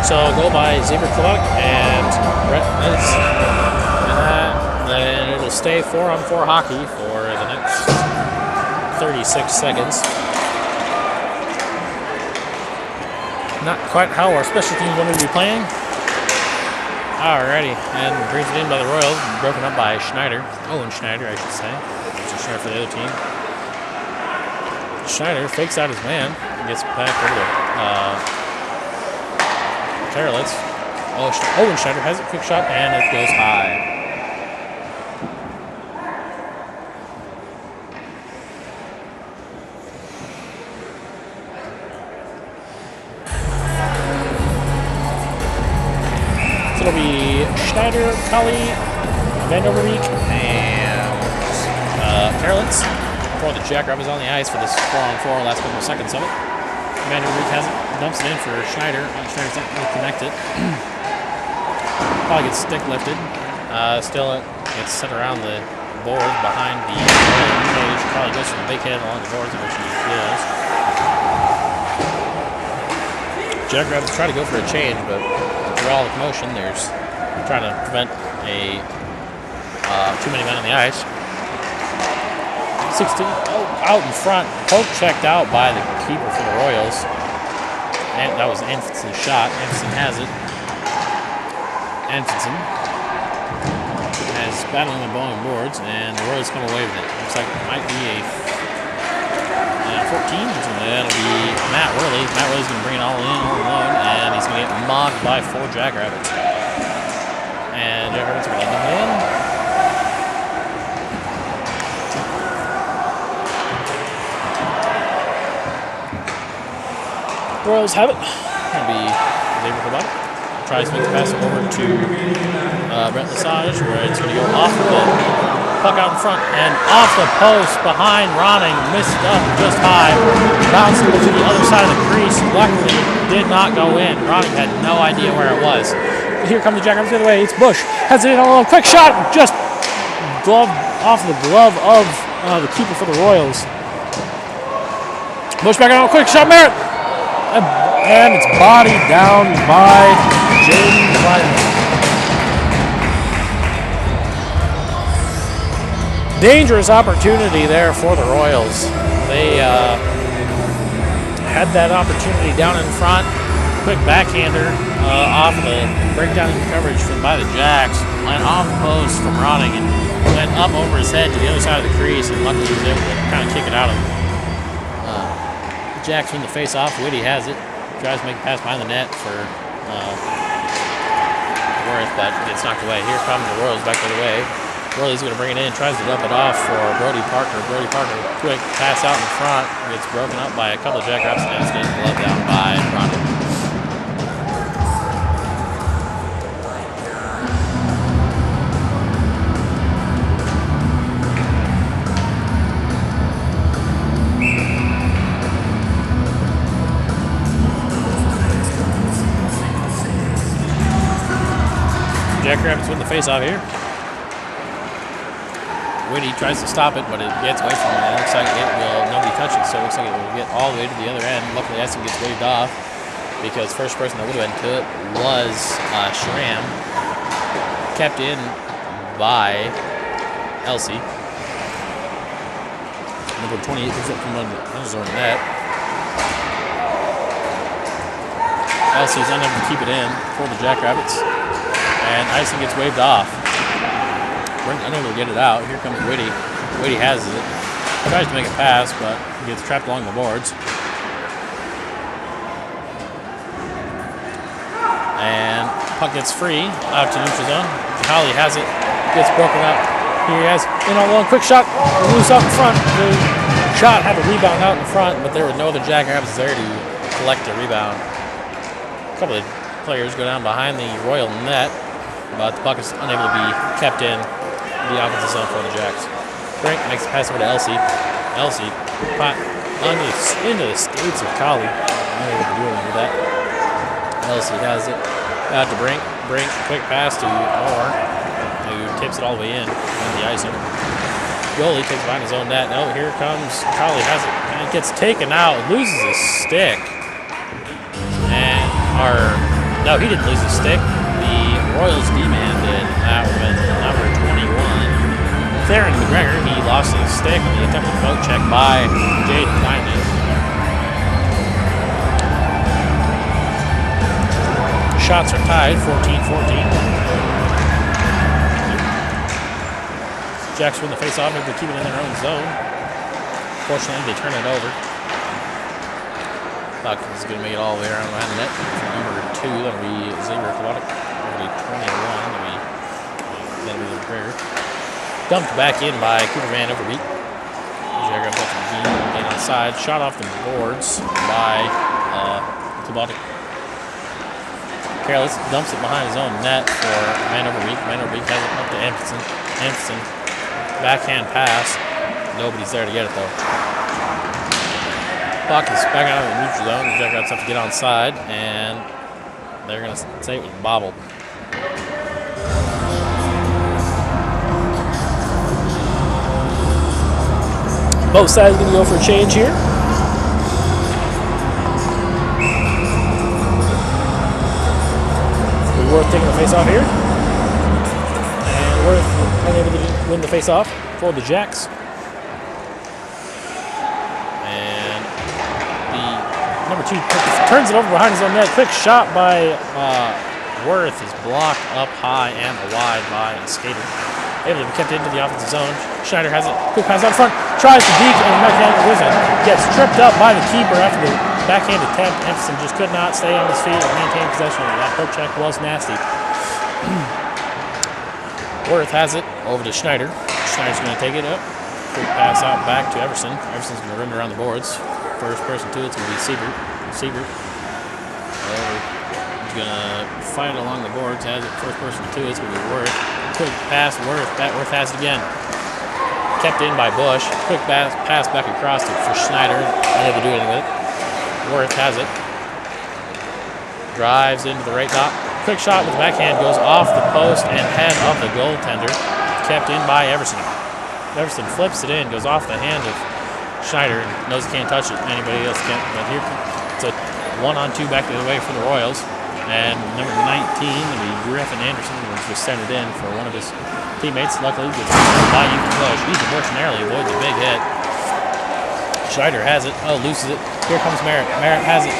So goal by Xavier Klubik and Brett Lees. Then it'll stay 4-on-4 hockey for the next 36 seconds. Not quite how our special teams wanted to be playing. Alrighty, and brings it in by the Royals, broken up by Schneider. Owen Schneider, I should say. It's Schneider for the other team. Schneider fakes out his man, gets back over to Terlitz. Owen Schneider has a quick shot, and it goes high. It'll be Schneider, Cully, Van Overbeek, and Terlitz before the Jackrabbits on the ice for this 4-on-4 last couple of seconds of it. Van Overbeek has it, dumps it in for Schneider. Schneider's not really connected. Probably gets stick lifted. Still it gets sent around the board behind the cage. Probably goes from the big head along the boards, which he does. Jackrabbits try to go for a change, but through all the commotion, there's trying to prevent a too many men on the ice. 16 out in front, poke checked out by the keeper for the Royals. And that was Anfinson's shot. Anfinson has it. Anfinson has battling the ball and boards, and the Royals come away with it. Looks like it might be a 14. That'll be Matt Worley. Matt Worley's going to bring it all in, all alone, and he's going to get mocked by 4 Jackrabbits. And Jackrabbits are going to let them in. Royals have it. It'll be Xavier Klubik. Tries to make the pass over to Brett Lesage, where it's going to go off the puck out in front and off the post behind Ronning. Missed up just high. Bounced to the other side of the crease. Luckily, did not go in. Ronning had no idea where it was. Here come the Jackrabbits the other way. It's Bush. Has it in a little quick shot. Just glove off the glove of the keeper for the Royals. Bush back on a quick shot. Merritt. And it's bodied down by Jaden Kleinian. Dangerous opportunity there for the Royals. They had that opportunity down in front. Quick backhander off the breakdown in coverage by the Jacks. Went off the post from Ronning and went up over his head to the other side of the crease, and luckily he was able to kind of kick it out of him. The Jacks win the face-off. Whitty has it. Tries to make a pass behind the net for Worth, but gets knocked away. Here comes the Royals back the other way. Worley's going to bring it in, tries to dump it off for Brody Parker. Brody Parker, quick pass out in front, gets broken up by a couple of Jackrabbits, and it's getting gloved down by Ronnie. Jackrabbits win the face-off here. Whitty tries to stop it, but it gets away from it. It looks like it will, nobody touch it, so it looks like it will get all the way to the other end. Luckily, Essen gets waved off because first person that would have been to it was Schramm. Kept in by Elsie. Number 28 picks up from under the zone net. Elsie's unable to keep it in for the Jackrabbits. And Ison gets waved off. Brink unable to get it out. Here comes Whitty. Whitty has it. Tries to make a pass, but he gets trapped along the boards. And puck gets free out to neutral zone. Holly has it. Gets broken up. Here he has in on one quick shot. Loose out in front. The shot had a rebound out in front, but there were no other Jackrabbits there to collect the rebound. A couple of players go down behind the Royal net, but the puck is unable to be kept in the offensive zone for the Jacks. Brink makes a pass over to Elsie. Elsie into the skates of Collie. Unable to do anything with that. Elsie has it out to Brink. Brink, quick pass to Moore, who tips it all the way in the icing. Goalie takes it behind his own net. No, here comes Collie has it. And it gets taken out, loses his stick. No, he didn't lose his stick. The Royals D-man did. That would have been number 21. Theron McGregor, he lost his stick on the attempted poke check by Jaden Diamond. Shots are tied, 14-14. Jacks win the face-off, able to keep it in their own zone. Fortunately, they turn it over. Puck is going to make it all the way around behind the net. Number 2, that'll be Xavier Kolotic. That'll be 21. That'll be the prayer. Dumped back in by Cooper Van Overbeek. Jagger up to the game inside. Shot off the boards by Kolotic. Careless dumps it behind his own net for Van Overbeek. Van Overbeek has it up to Anderson. Anderson, backhand pass. Nobody's there to get it though. Puck is back out of the neutral zone. The Jackrabbits have to get onside, and they're going to say it was bobbled. Both sides going to go for a change here. Worth taking the face-off here. And Worth unable to win the face-off for the Jacks. Number 2 turns it over behind his own net. Quick shot by Worth is blocked up high and wide by a skater. Able to be kept into the offensive zone. Schneider has it. Quick pass out front. Tries to deke and backhand wizard. Gets tripped up by the keeper after the backhand attempt. Empson just could not stay on his feet and maintain possession. That poke check was nasty. Worth has it over to Schneider. Schneider's going to take it up. Quick pass out back to Everson. Everson's going to run around the boards. First person to it's going to be Siebert. Siebert. He's going to fight along the boards. Has it. First person to it's going to be Worth. Quick pass, Worth. Worth has it again. Kept in by Bush. Quick pass back across for Schneider. Unable to do anything with it. Worth has it. Drives into the right top. Quick shot with the backhand. Goes off the post and head of the goaltender. Kept in by Everson. Everson flips it in. Goes off the hand of Schneider and knows he can't touch it. Anybody else can't. But here it's a 1-on-2 back the other way for the Royals. And number 19, it'll be Griffin Anderson, who just sent it in for one of his teammates. Luckily, gets by Ethan Bush. Ethan Bush narrowly avoids a big hit. Schneider has it. Oh, loses it. Here comes Merritt. Merritt has it.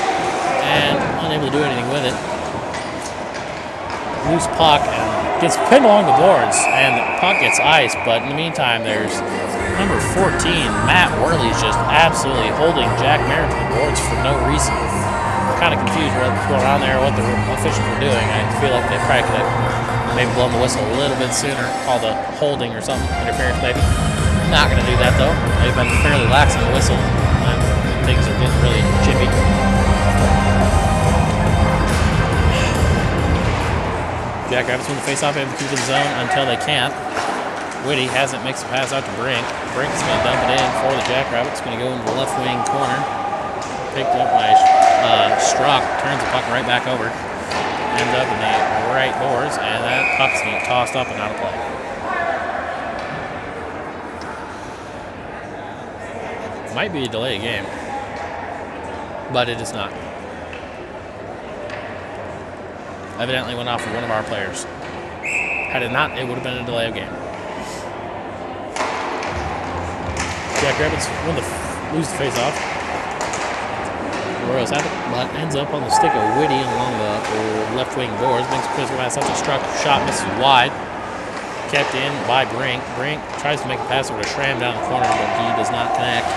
And unable to do anything with it. Loose puck and gets pinned along the boards. And the puck gets iced. But in the meantime, there's number 14, Matt Worley's just absolutely holding Jack Merritt to the boards for no reason. I'm kind of confused what's going on there, what the officials were doing. I feel like they probably could have maybe blown the whistle a little bit sooner, called a holding or something, interference maybe. Not going to do that though. They've been fairly lax on the whistle. Things are getting really chippy. Jackrabbits win the face-off, able to keep the zone until they can't. Whitty has it, makes a pass out to Brink. Brink is going to dump it in for the Jackrabbits. Going to go into the left wing corner. Picked up by Strock. Turns the puck right back over. Ends up in the right boards, and that puck's going to get tossed up and out of play. Might be a delay game, but it is not. Evidently went off of one of our players. Had it not, it would have been a delay of game. Jackrabbits lose the face-off. Royals have it, but ends up on the stick of Whitty along the left wing boards. Makes a physical pass up to Struck. Shot misses wide. Kept in by Brink. Brink tries to make a pass over to Schramm down the corner, but he does not connect.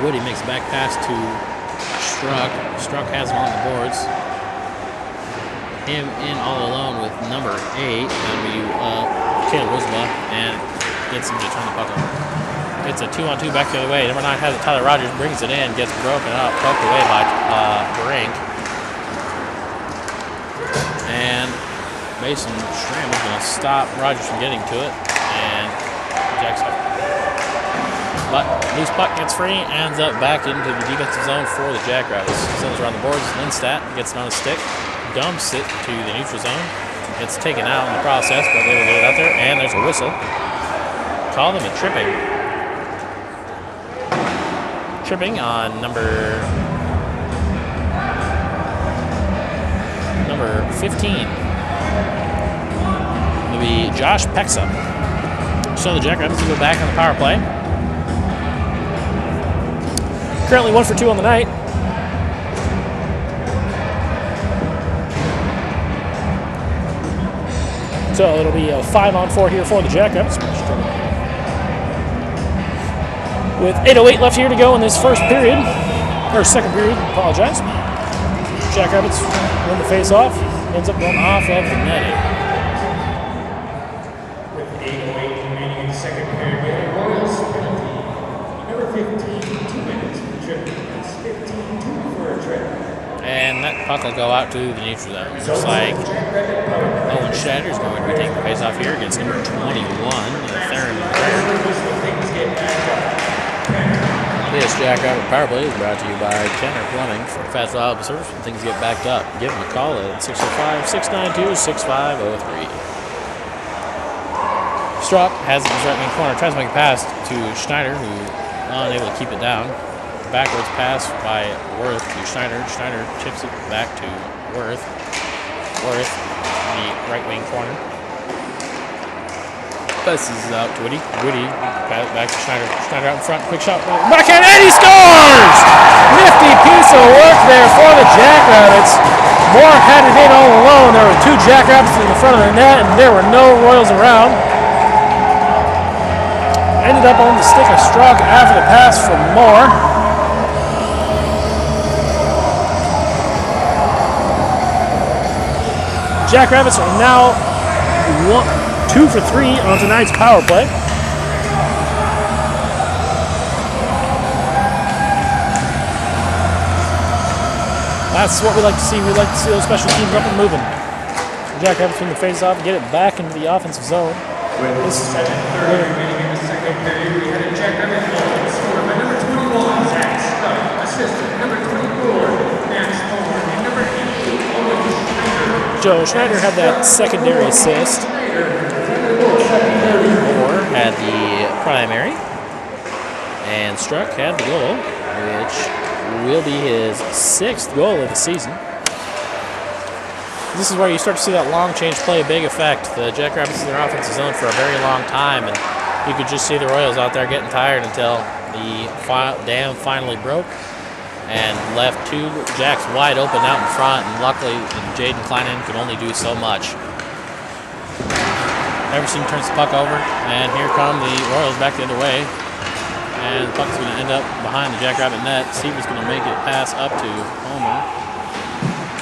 Whitty makes a back pass to Struck. Struck has him on the boards. Him in all alone with number 8. That'll be Caleb Roosevelt, and gets him to turn the puck over. It's a 2-on-2 back the other way. Number 9 has it. Tyler Rogers brings it in, gets broken up, poked away by Brink. And Mason Schramm is going to stop Rogers from getting to it, and Jack's up. But loose puck gets free, ends up back into the defensive zone for the Jackrabbits. Sends around the boards. Lindstadt gets it on a stick, dumps it to the neutral zone. It's taken out in the process, but they will get it out there, and there's a whistle. Call them a tripping. Tripping on number 15. It'll be Josh Pexa. So the Jackrabbits will go back on the power play. Currently 1 for 2 on the night. So it'll be a 5-on-4 here for the Jackrabbits. With 8:08 left here to go in this first period, or second period, apologize. Jackrabbits win the face-off, ends up going off of the netting. With 8:08 remaining in the second period, we have Royals penalty. Number 15, 2 minutes for the trip. That's 15-2 for a trip. And that puck will go out to the neutral zone. Looks like Owen Shatter is going to be taking the face-off here against number 21 in the third. This Jackrabbit Power Play is brought to you by Kenner Plumbing for fast reliable service when things get backed up. Give them a call at 605-692-6503. Struck has it in his right wing corner, tries to make a pass to Schneider, who unable to keep it down. Backwards pass by Worth to Schneider. Schneider chips it back to Worth. Worth in the right wing corner. Passes it out to Whitty. Whitty back to Schneider. Schneider out in front. Quick shot. Backhand, and he scores! Nifty piece of work there for the Jackrabbits. Moore had it in all alone. There were 2 Jackrabbits in the front of the net, and there were no Royals around. Ended up on the stick of Struck after the pass from Moore. Jackrabbits are now 2 for 3 on tonight's power play. That's what we like to see. We like to see those special teams up and moving. Jackrabbits win the face-off, get it back into the offensive zone. This is remaining in the second period. We had a Jackrabbit goal scored by number 21, Zach Struck. Assistant number 24, Max Moore, and number 8, Owen Schneider. Joe Schneider had that secondary assist. Moore had the primary. And Struck had the goal, which will be his 6th goal of the season. This is where you start to see that long change play a big effect. The Jackrabbits in their offensive zone for a very long time, and you could just see the Royals out there getting tired until the dam finally broke and left 2 Jacks wide open out in front, and luckily Jaden Kleinen could only do so much. Everson turns the puck over, and here come the Royals back the other way. And the puck's going to end up behind the Jackrabbit net. Seaver's going to make it pass up to Homer.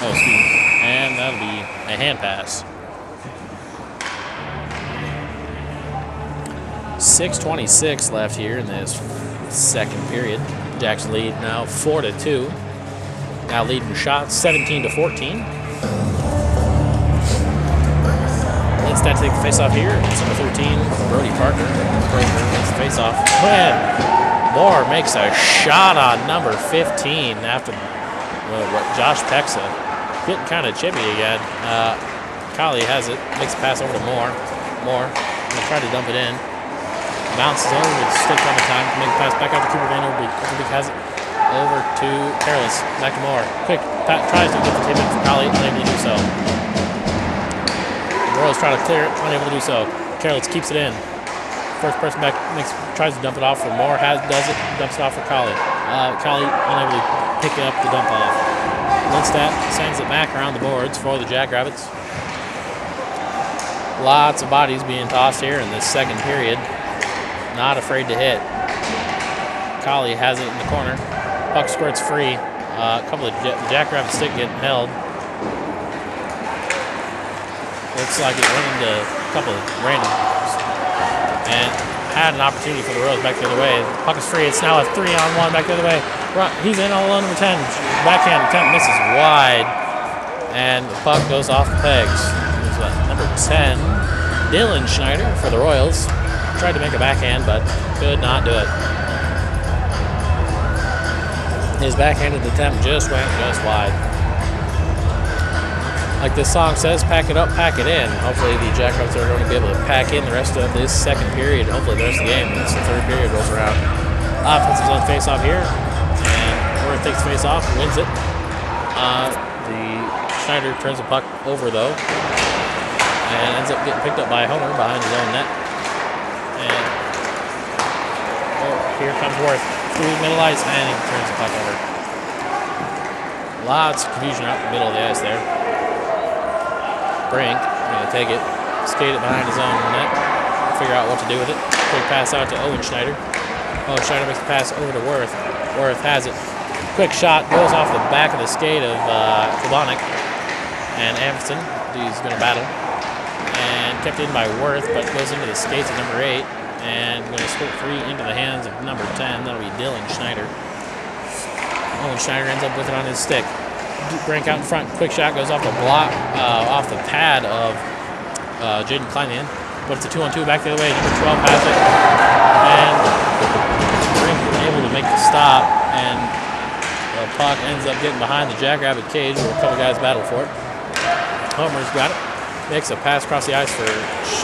Oh, excuse me. And that'll be a hand pass. 6:26 left here in this second period. Jacks lead now 4-2. Now leading shots 17-14. Lindstadt takes the face-off here. It's number 13, Brody Parker. Parker makes the face-off. And Moore makes a shot on number 15 after Josh Pexa getting kind of chippy again. Kali has it. Makes a pass over to Moore. Moore gonna try to dump it in. Bounces over with stick on the time. Make a pass back out to Cooper Van Overbeek. Overbeek has it. Over to Careless. Back to Moore. Quick. Tries to get the tip in for Kali. Unable to do so. The Royals try to clear it. Unable to do so. Careless keeps it in. First person back tries to dump it off for Moore. Does it. Dumps it off for Kali. Kali unable to pick up the dump off. Lindstedt sends it back around the boards for the Jackrabbits. Lots of bodies being tossed here in this second period. Not afraid to hit. Kali has it in the corner. Puck squirts free. A couple of the Jackrabbit stick getting held. Looks like it went into a couple of random. And had an opportunity for the Royals back the other way. Puck is free. It's now a 3-on-1 back the other way. He's in all alone, number 10. Backhand attempt misses wide. And the puck goes off the pegs. It was number 10, Dylan Schneider for the Royals. Tried to make a backhand, but could not do it. His backhanded attempt just went just wide. Like this song says, pack it up, pack it in. Hopefully the Jackrabbits are going to be able to pack in the rest of this second period. Hopefully the rest of the game. Once the third period rolls around. Offensive zone face-off here. And Worth takes the face-off, wins it. The Schneider turns the puck over, though. And ends up getting picked up by Homer behind his own net. And here comes Worth through the middle ice, and he turns the puck over. Lots of confusion out in the middle of the ice there. Brink going to take it, skate it behind his own net, figure out what to do with it. Quick pass out to Owen Schneider. Owen Schneider makes the pass over to Worth. Worth has it. Quick shot goes off the back of the skate of Klobonic. And Anderson, he's going to battle. And kept in by Worth, but goes into the skates of number 8. And going to skirt free into the hands of number 10. That'll be Dylan Schneider. Owen Schneider ends up with it on his stick. Brink out in front. Quick shot goes off the block, off the pad of Jaden Kleinman. But it's a 2-on-2 back the other way. Number 12 has it. And Brink able to make the stop. And the puck ends up getting behind the Jackrabbit cage where a couple guys battle for it. Homer's got it. Makes a pass across the ice for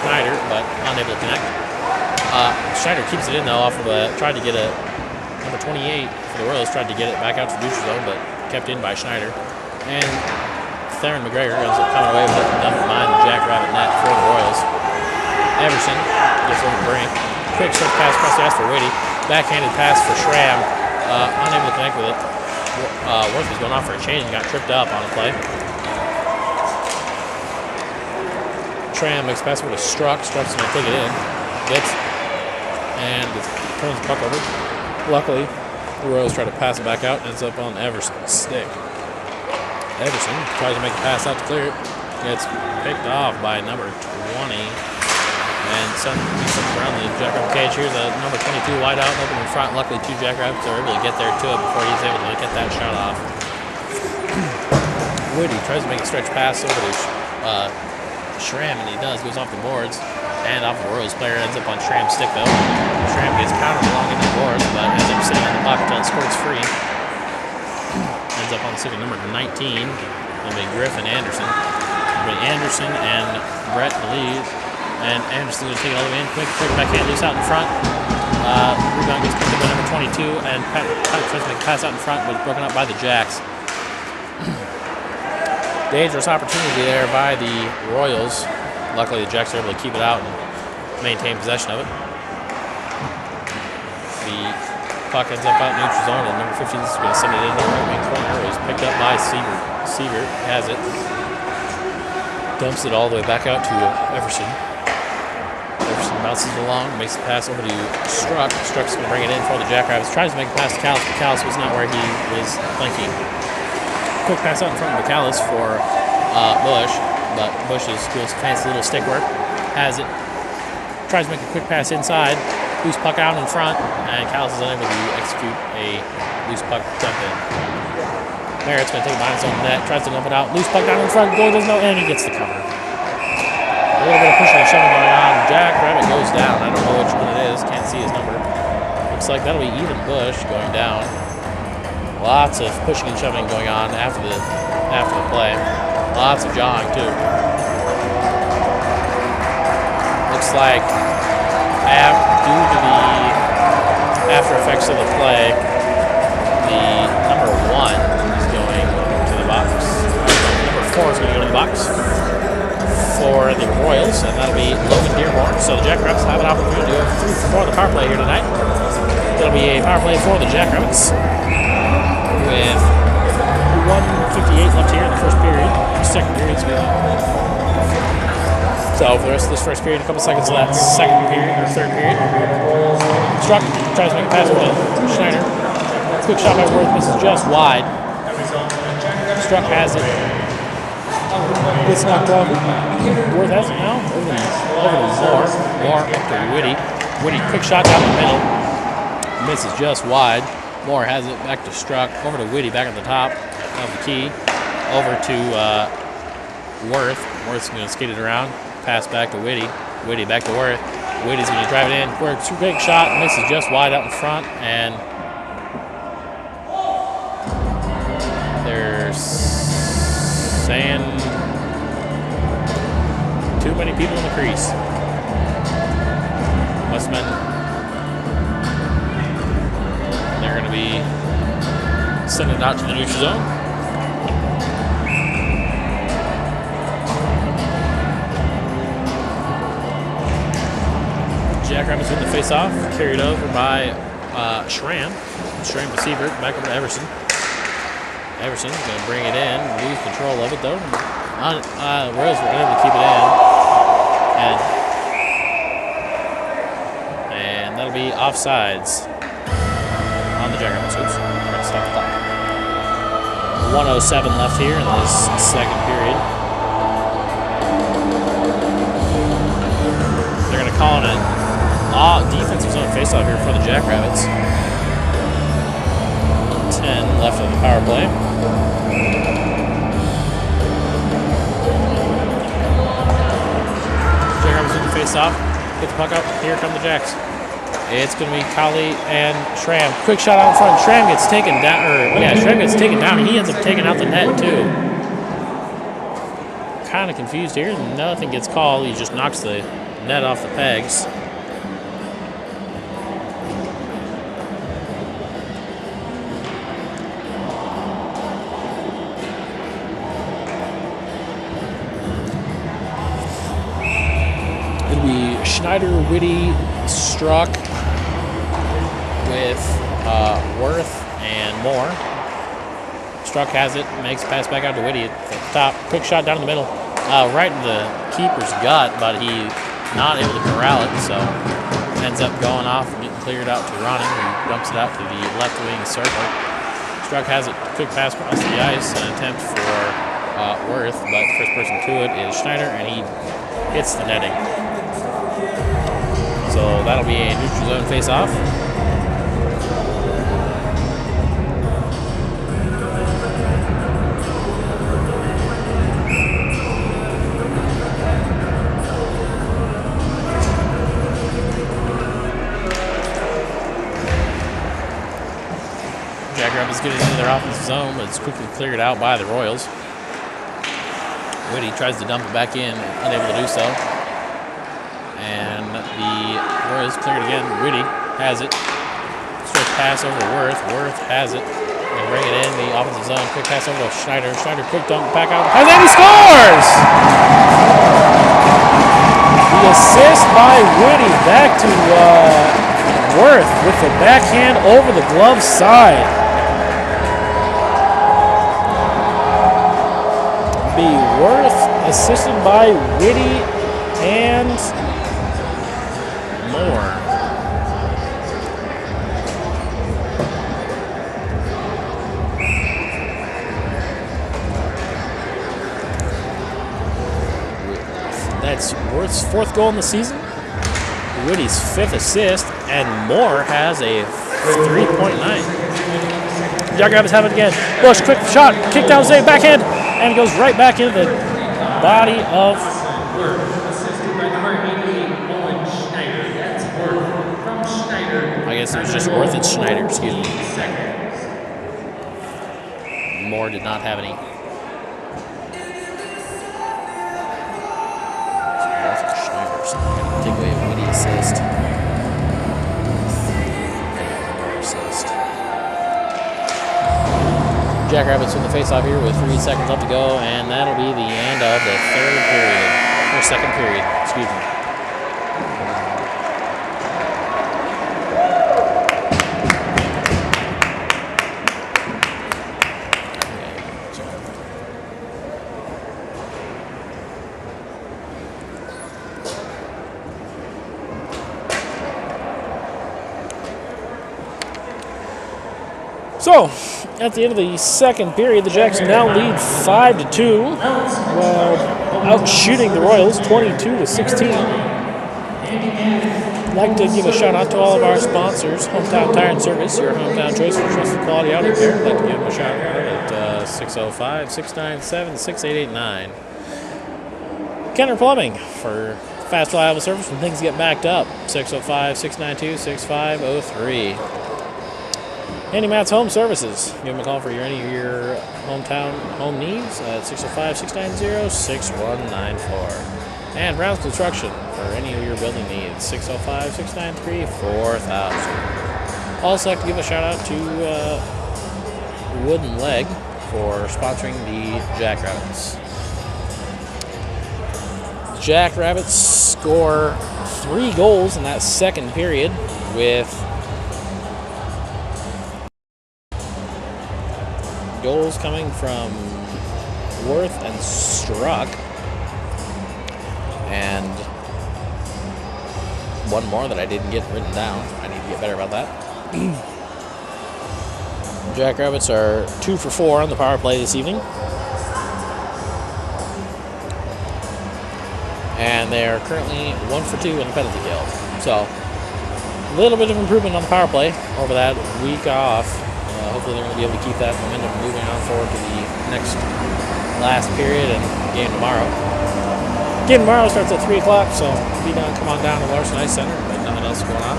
Schneider, but unable to connect. Schneider keeps it in though off of tried to get a number 28 for the Royals, tried to get it back out to neutral zone, but kept in by Schneider. And Theron McGregor ends up coming away with it and dumping behind the Jackrabbit net for the Royals. Everson gets over Brink. Quick short pass across the ice for Whitty. Backhanded pass for Schramm. Unable to connect with it. Worth was going off for a change and got tripped up on a play. Schramm makes a pass over to Struck. Struck's going to take it in. Gets and turns the puck over. Luckily, the Royals try to pass it back out. Ends up on Everson's stick. Everson tries to make a pass out to clear it. Gets picked off by number 20. And sent around the Jackrabbit cage. Here's a number 22 wide out, open in front. Luckily, two Jackrabbits are able to get there to it before he's able to get that shot off. Woody tries to make a stretch pass over to Schramm, and he does. Goes off the boards. And off the Royals player, ends up on Schramm's stick, though. Schramm gets pounded along into the boards, but ends up sitting on the puck until it squirts free. Ends up on the stick of number 19. It'll be Griffin Anderson. It'll be Anderson and Brett Belize. And Anderson's going to take it all the way in. Quick backhand loose out in front. Rebound gets picked up by number 22, and Pat tries to make a pass out in front, but it's broken up by the Jacks. Dangerous opportunity there by the Royals. Luckily, the Jacks are able to keep it out and maintain possession of it. The puck ends up out in neutral zone, and number 15 is going to send it into the right wing corner. It was picked up by Siebert. Siebert has it. Dumps it all the way back out to Everson. Everson bounces it along, makes the pass over to Struck. Struck's going to bring it in for the Jackrabbits. Tries to make a pass to Callis, but Callis was not where he was thinking. Quick pass out in front of Callis for Bush. But Bush is doing some fancy little stick work. Has it. Tries to make a quick pass inside. Loose puck out in front. And Callis is unable to execute a loose puck dump in. Merritt's going to take it behind his own net. Tries to dump it out. Loose puck down in front. Goal doesn't know. And he gets the cover. A little bit of pushing and shoving going on. Jackrabbit goes down. I don't know which one it is. Can't see his number. Looks like that'll be Ethan Bush going down. Lots of pushing and shoving going on after the play. Lots of jawing, too. looks like due to the after effects of the play, the number 1 is going to the box. Number 4 is going to go to the box for the Royals, and that'll be Logan Dearmore. So the Jackrabbits have an opportunity to go 3 for 4 the power play here tonight. It'll be a power play for the Jackrabbits with 1:58 left here in the first period. Second period, excuse me. So for the rest of this first period, a couple seconds left. Second period or third period. Struck tries to make a pass with Schneider. Quick shot by Worth, misses just wide. Struck has it. Gets knocked off. Worth has it now. Over to Moore. Moore up to Whitty. Whitty, quick shot down the middle. Misses just wide. Moore has it back to Struck. Over to Whitty, back at the top of the key. Over to Worth. Worth's going to skate it around. Pass back to Whitty. Whitty back to Worth. Whitty's going to drive it in. Worth's big shot. Misses just wide out in front. And they're saying too many people in the crease. Westman. They're going to be sending it out to the neutral zone. Jackrabbits win the face-off, carried over by Schramm. Schramm to Siebert, back over to Everson. Everson's going to bring it in, lose control of it though. Royals were able to keep it in. And that'll be offsides on the Jackrabbits. Oops, we're going to stop the clock. 1:07 left here in this second period. They're going to call it a defensive zone faceoff here for the Jackrabbits. 10 left on the power play. Jackrabbits with the faceoff. Get the puck up. Here come the Jacks. It's going to be Colley and Schramm. Quick shot out in front. Schramm gets taken down. Schramm gets taken down. And he ends up taking out the net too. Kind of confused here. Nothing gets called. He just knocks the net off the pegs. Schneider, Whitty, Struck with Worth and Moore. Struck has it, makes a pass back out to Whitty at the top. Quick shot down in the middle. Right in the keeper's gut, but he's not able to corral it, so ends up going off and getting cleared out to Ronning, who dumps it out to the left wing circle. Struck has it, quick pass across the ice, an attempt for Worth, but the first person to it is Schneider, and he hits the netting. So that'll be a neutral zone face-off. Jackrabbits getting into their offensive zone, but it's quickly cleared out by the Royals. Whitty tries to dump it back in, unable to do so. And the Royals cleared again. Whitty has it. Straight pass over to Worth. Worth has it. And bring it in the offensive zone. Quick pass over to Schneider. Schneider quick dump back out. And then he scores! The assist by Whitty back to Worth with the backhand over the glove side. The Worth assisted by Whitty and Moore. That's Worth's 4th goal in the season, Whitty's 5th assist, and Moore has a 3.9. Jackrabbits have it again. Bush, quick shot, kick down, save, backhand, and it goes right back into the body of I guess it was just Worth and Schneider, excuse me. Moore did not have any. Worth and Schneider. So take a Jackrabbits win the faceoff here with 3 seconds left to go, and that'll be the end of the third period, or second period, excuse me. So, at the end of the second period, the Jacks now lead 5-2, while out shooting the Royals 22-16. I'd like to give a shout out to all of our sponsors, Hometown Tire and Service, your hometown choice for trusted quality out there. I'd like to give them a shout out at 605-697-6889. Kenner Plumbing for fast, reliable service when things get backed up. 605-692-6503. Andy Matt's Home Services. Give them a call for any of your hometown home needs at 605-690-6194. And Brown's Construction for any of your building needs, 605-693-4000. Also like to give a shout out to Wooden Leg for sponsoring the Jackrabbits. The Jackrabbits score 3 goals in that second period with goals coming from Worth and Struck, and one more that I didn't get written down. I need to get better about that. Jackrabbits are 2 for 4 on the power play this evening, and they are currently 1 for 2 in the penalty kill. So a little bit of improvement on the power play over that week off. Hopefully they're going to be able to keep that momentum moving on forward to the next last period and game tomorrow. Game tomorrow starts at 3 o'clock, so come on down to Larson Ice Center, but nothing else going on.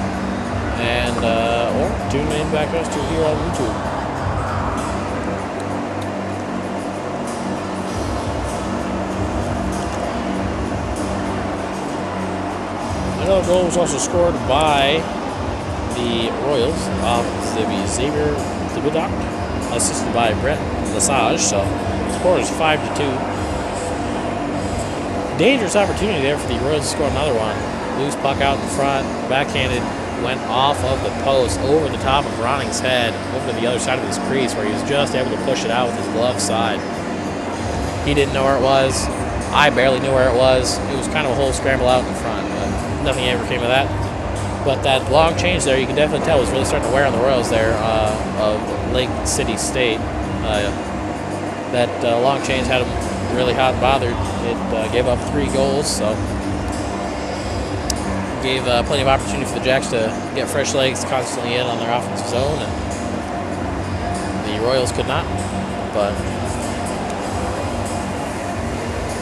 And, or tune in back to us here on YouTube. Another goal was also scored by the Royals off Xavier Thibodeau, assisted by Brett Lesage. So the score is 5-2. Dangerous opportunity there for the Royals to score another one. Loose puck out in front, backhanded, went off of the post over the top of Ronning's head, over to the other side of his crease, where he was just able to push it out with his glove side. He didn't know where it was. I barely knew where it was. It was kind of a whole scramble out in front, but nothing ever came of that. But that long change there, you can definitely tell, was really starting to wear on the Royals there of Lake City State. That long change had them really hot and bothered. It gave up 3 goals, so gave plenty of opportunity for the Jacks to get fresh legs constantly in on their offensive zone, and the Royals could not. But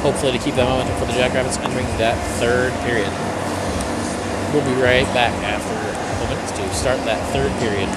hopefully to keep that momentum for the Jackrabbits entering that third period. We'll be right back after a couple minutes to start that third period.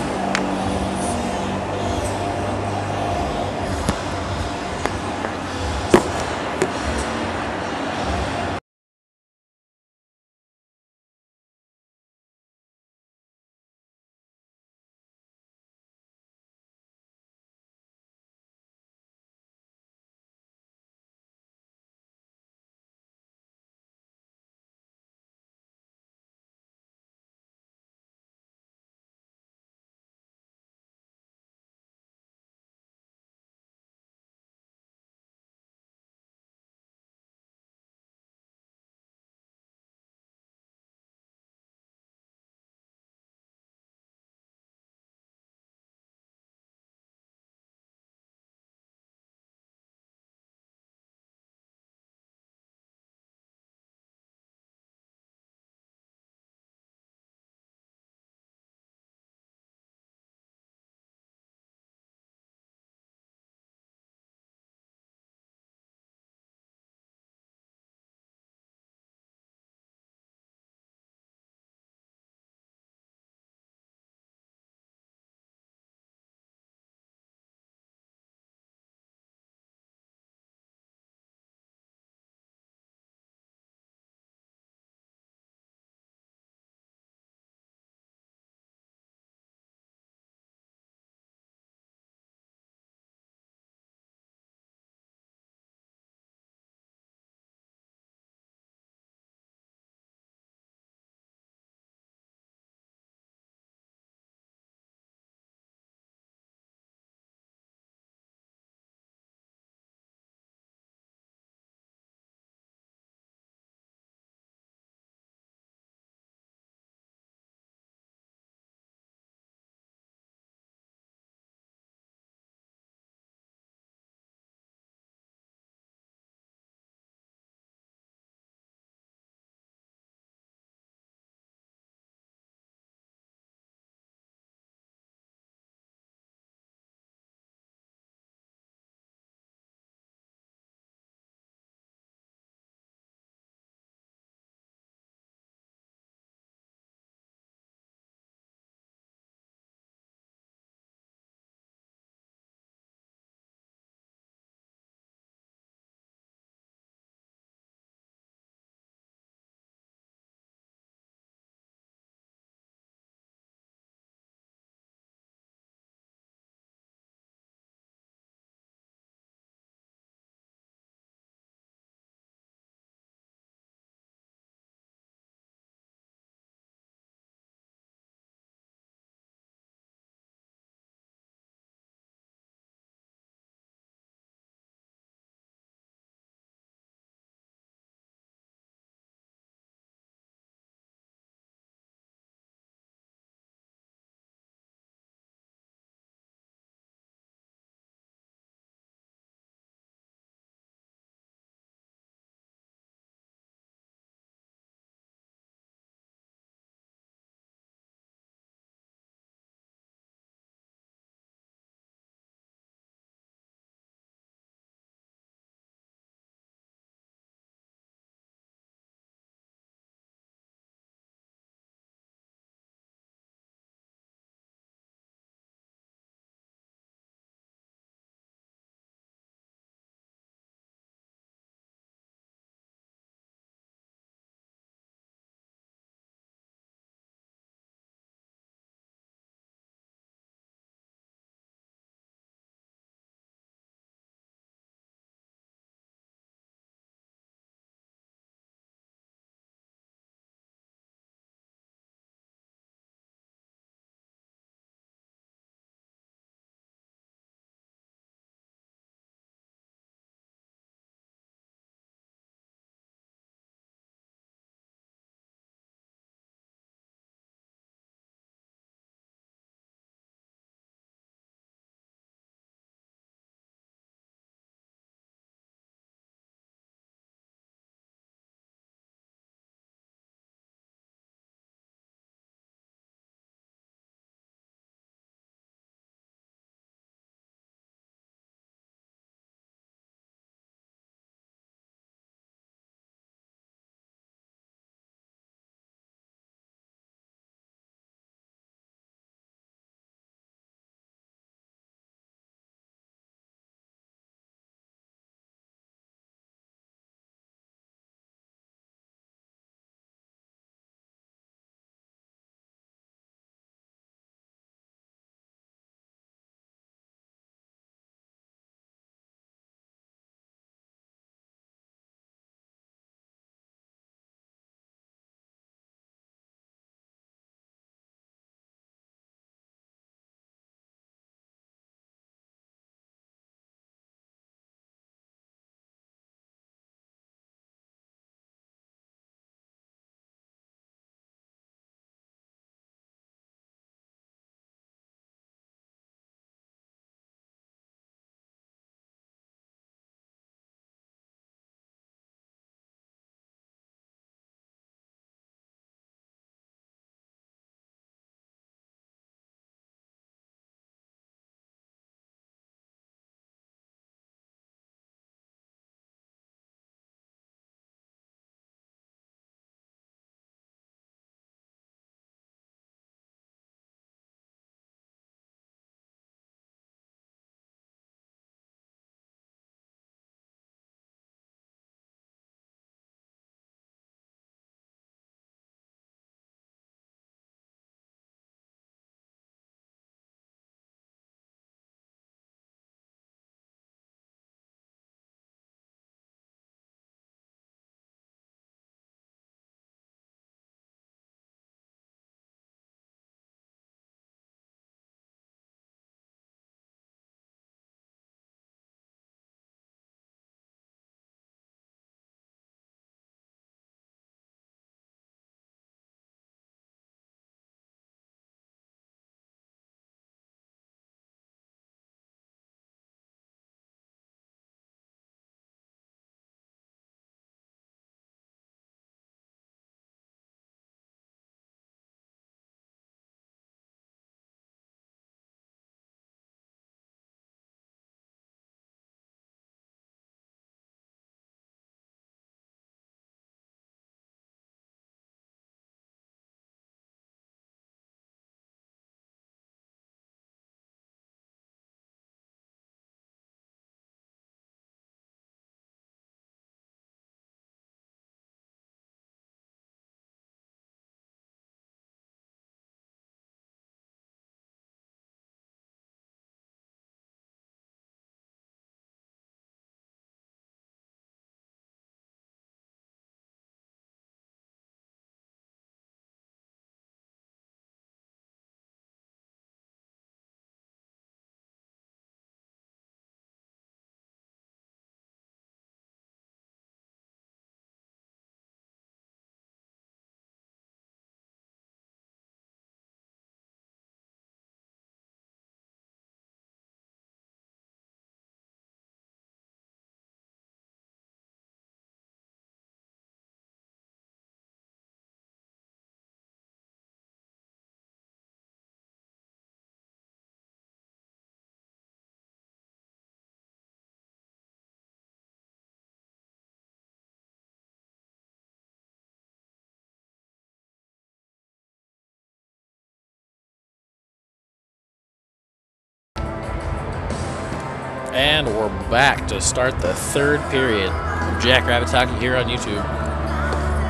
And we're back to start the third period of Jackrabbits Hockey here on YouTube.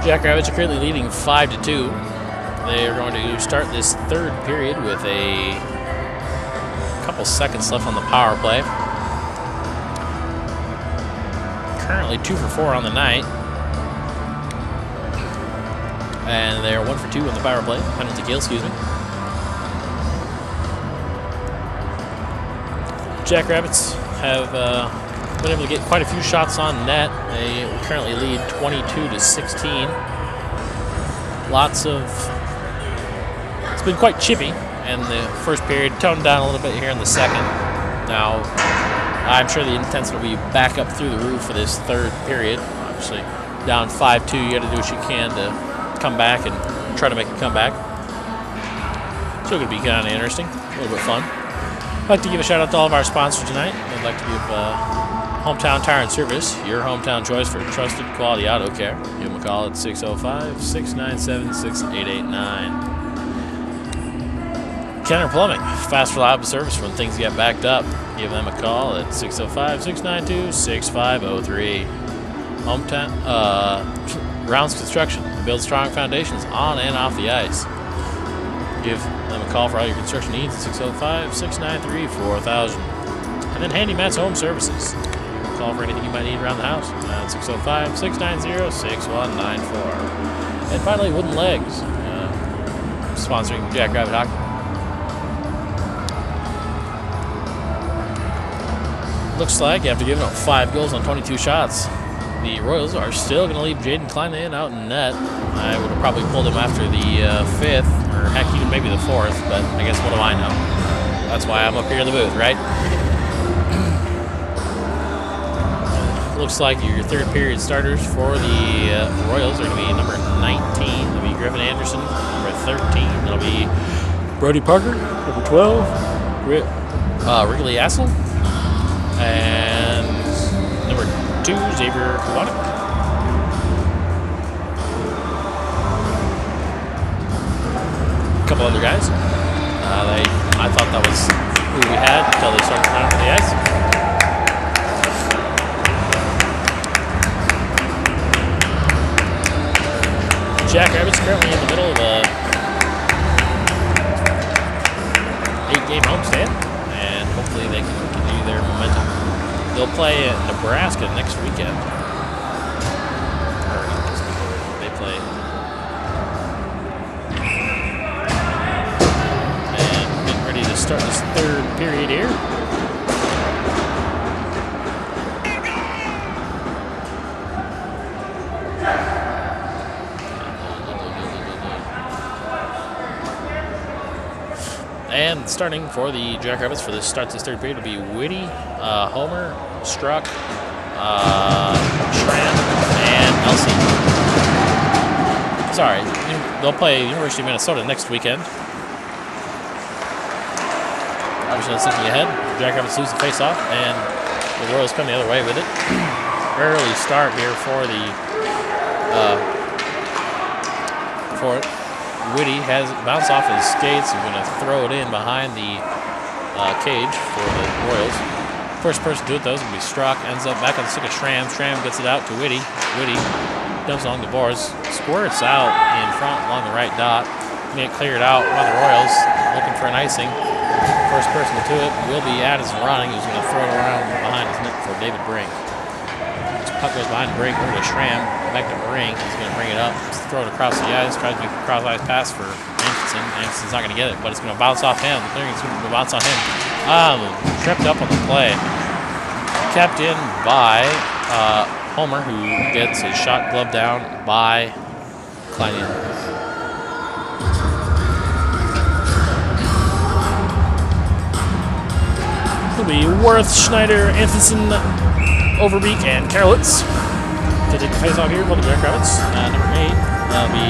Jackrabbits are currently leading 5-2. They are going to start this third period with a couple seconds left on the power play. Currently 2 for 4 on the night. And they are 1 for 2 on the power play. Penalty kill, excuse me. Jackrabbits have been able to get quite a few shots on net. They currently lead 22-16. It's been quite chippy in the first period, toned down a little bit here in the second. Now, I'm sure the intensity will be back up through the roof for this third period. Obviously, down 5-2, you got to do what you can to come back and try to make a comeback. So it could be kind of interesting, a little bit fun. I'd like to give a shout out to all of our sponsors tonight. I'd like to give Hometown Tire and Service, your hometown choice for trusted quality auto care. Give them a call at 605-697-6889. Kenner Plumbing, fast, reliable service when things get backed up. Give them a call at 605-692-6503. Hometown Rounds Construction, build strong foundations on and off the ice. Give them a call for all your construction needs at 605-693-4000. And then Handy Matt's Home Services. Call for anything you might need around the house at 605-690-6194. And finally, Wooden Legs, sponsoring Jackrabbit Hockey. Looks like after giving up 5 goals on 22 shots, the Royals are still going to leave Jaden Kleinan out in net. I would have probably pulled him after the 5th, or heck, even maybe the 4th, but I guess what do I know? That's why I'm up here in the booth, right? Looks like your third period starters for the Royals are going to be number 19. It'll be Griffin Anderson. Number 13, it'll be Brody Parker. Number 12, Wrigley Assel. And number 2, Xavier Kubalik. A couple other guys. I thought that was who we had until they started running to the ice. Jackrabbits currently in the middle of a 8-game homestand, and hopefully they can continue their momentum. They'll play at Nebraska next weekend. They play. And getting ready to start this third period here. And starting for the Jackrabbits for this start this third period will be Whitty, Homer, Struck, Schramm, and Elsie. Sorry, they'll play University of Minnesota next weekend. Obviously, that's thinking ahead. Jackrabbits lose the face-off, and the Royals come the other way with it. Early start here for the Whitty has it bounce off his skates. He's going to throw it in behind the cage for the Royals. First person to do it, though, is going to be Struck. Ends up back on the stick of Schramm. Schramm gets it out to Whitty. Whitty dumps along the boards. Squirts out in front along the right dot. Get cleared out by the Royals. Looking for an icing. First person to it will be Addison Ronning, who's going to throw it around behind his net for David Brink. Puck goes behind Brink over to Schramm, back to Brink. He's going to bring it up, throw it across the ice, tries to make a cross-ice pass for Anderson. Anderson's not going to get it, but it's going to bounce off him. The clearing is going to bounce on him. Tripped up on the play. Kept in by Homer, who gets his shot glove down by Kleinan. It'll be Worth, Schneider, Anthony, Overbeek, and Karolitz to take the face-off here for the Jackrabbits. Number 8 will be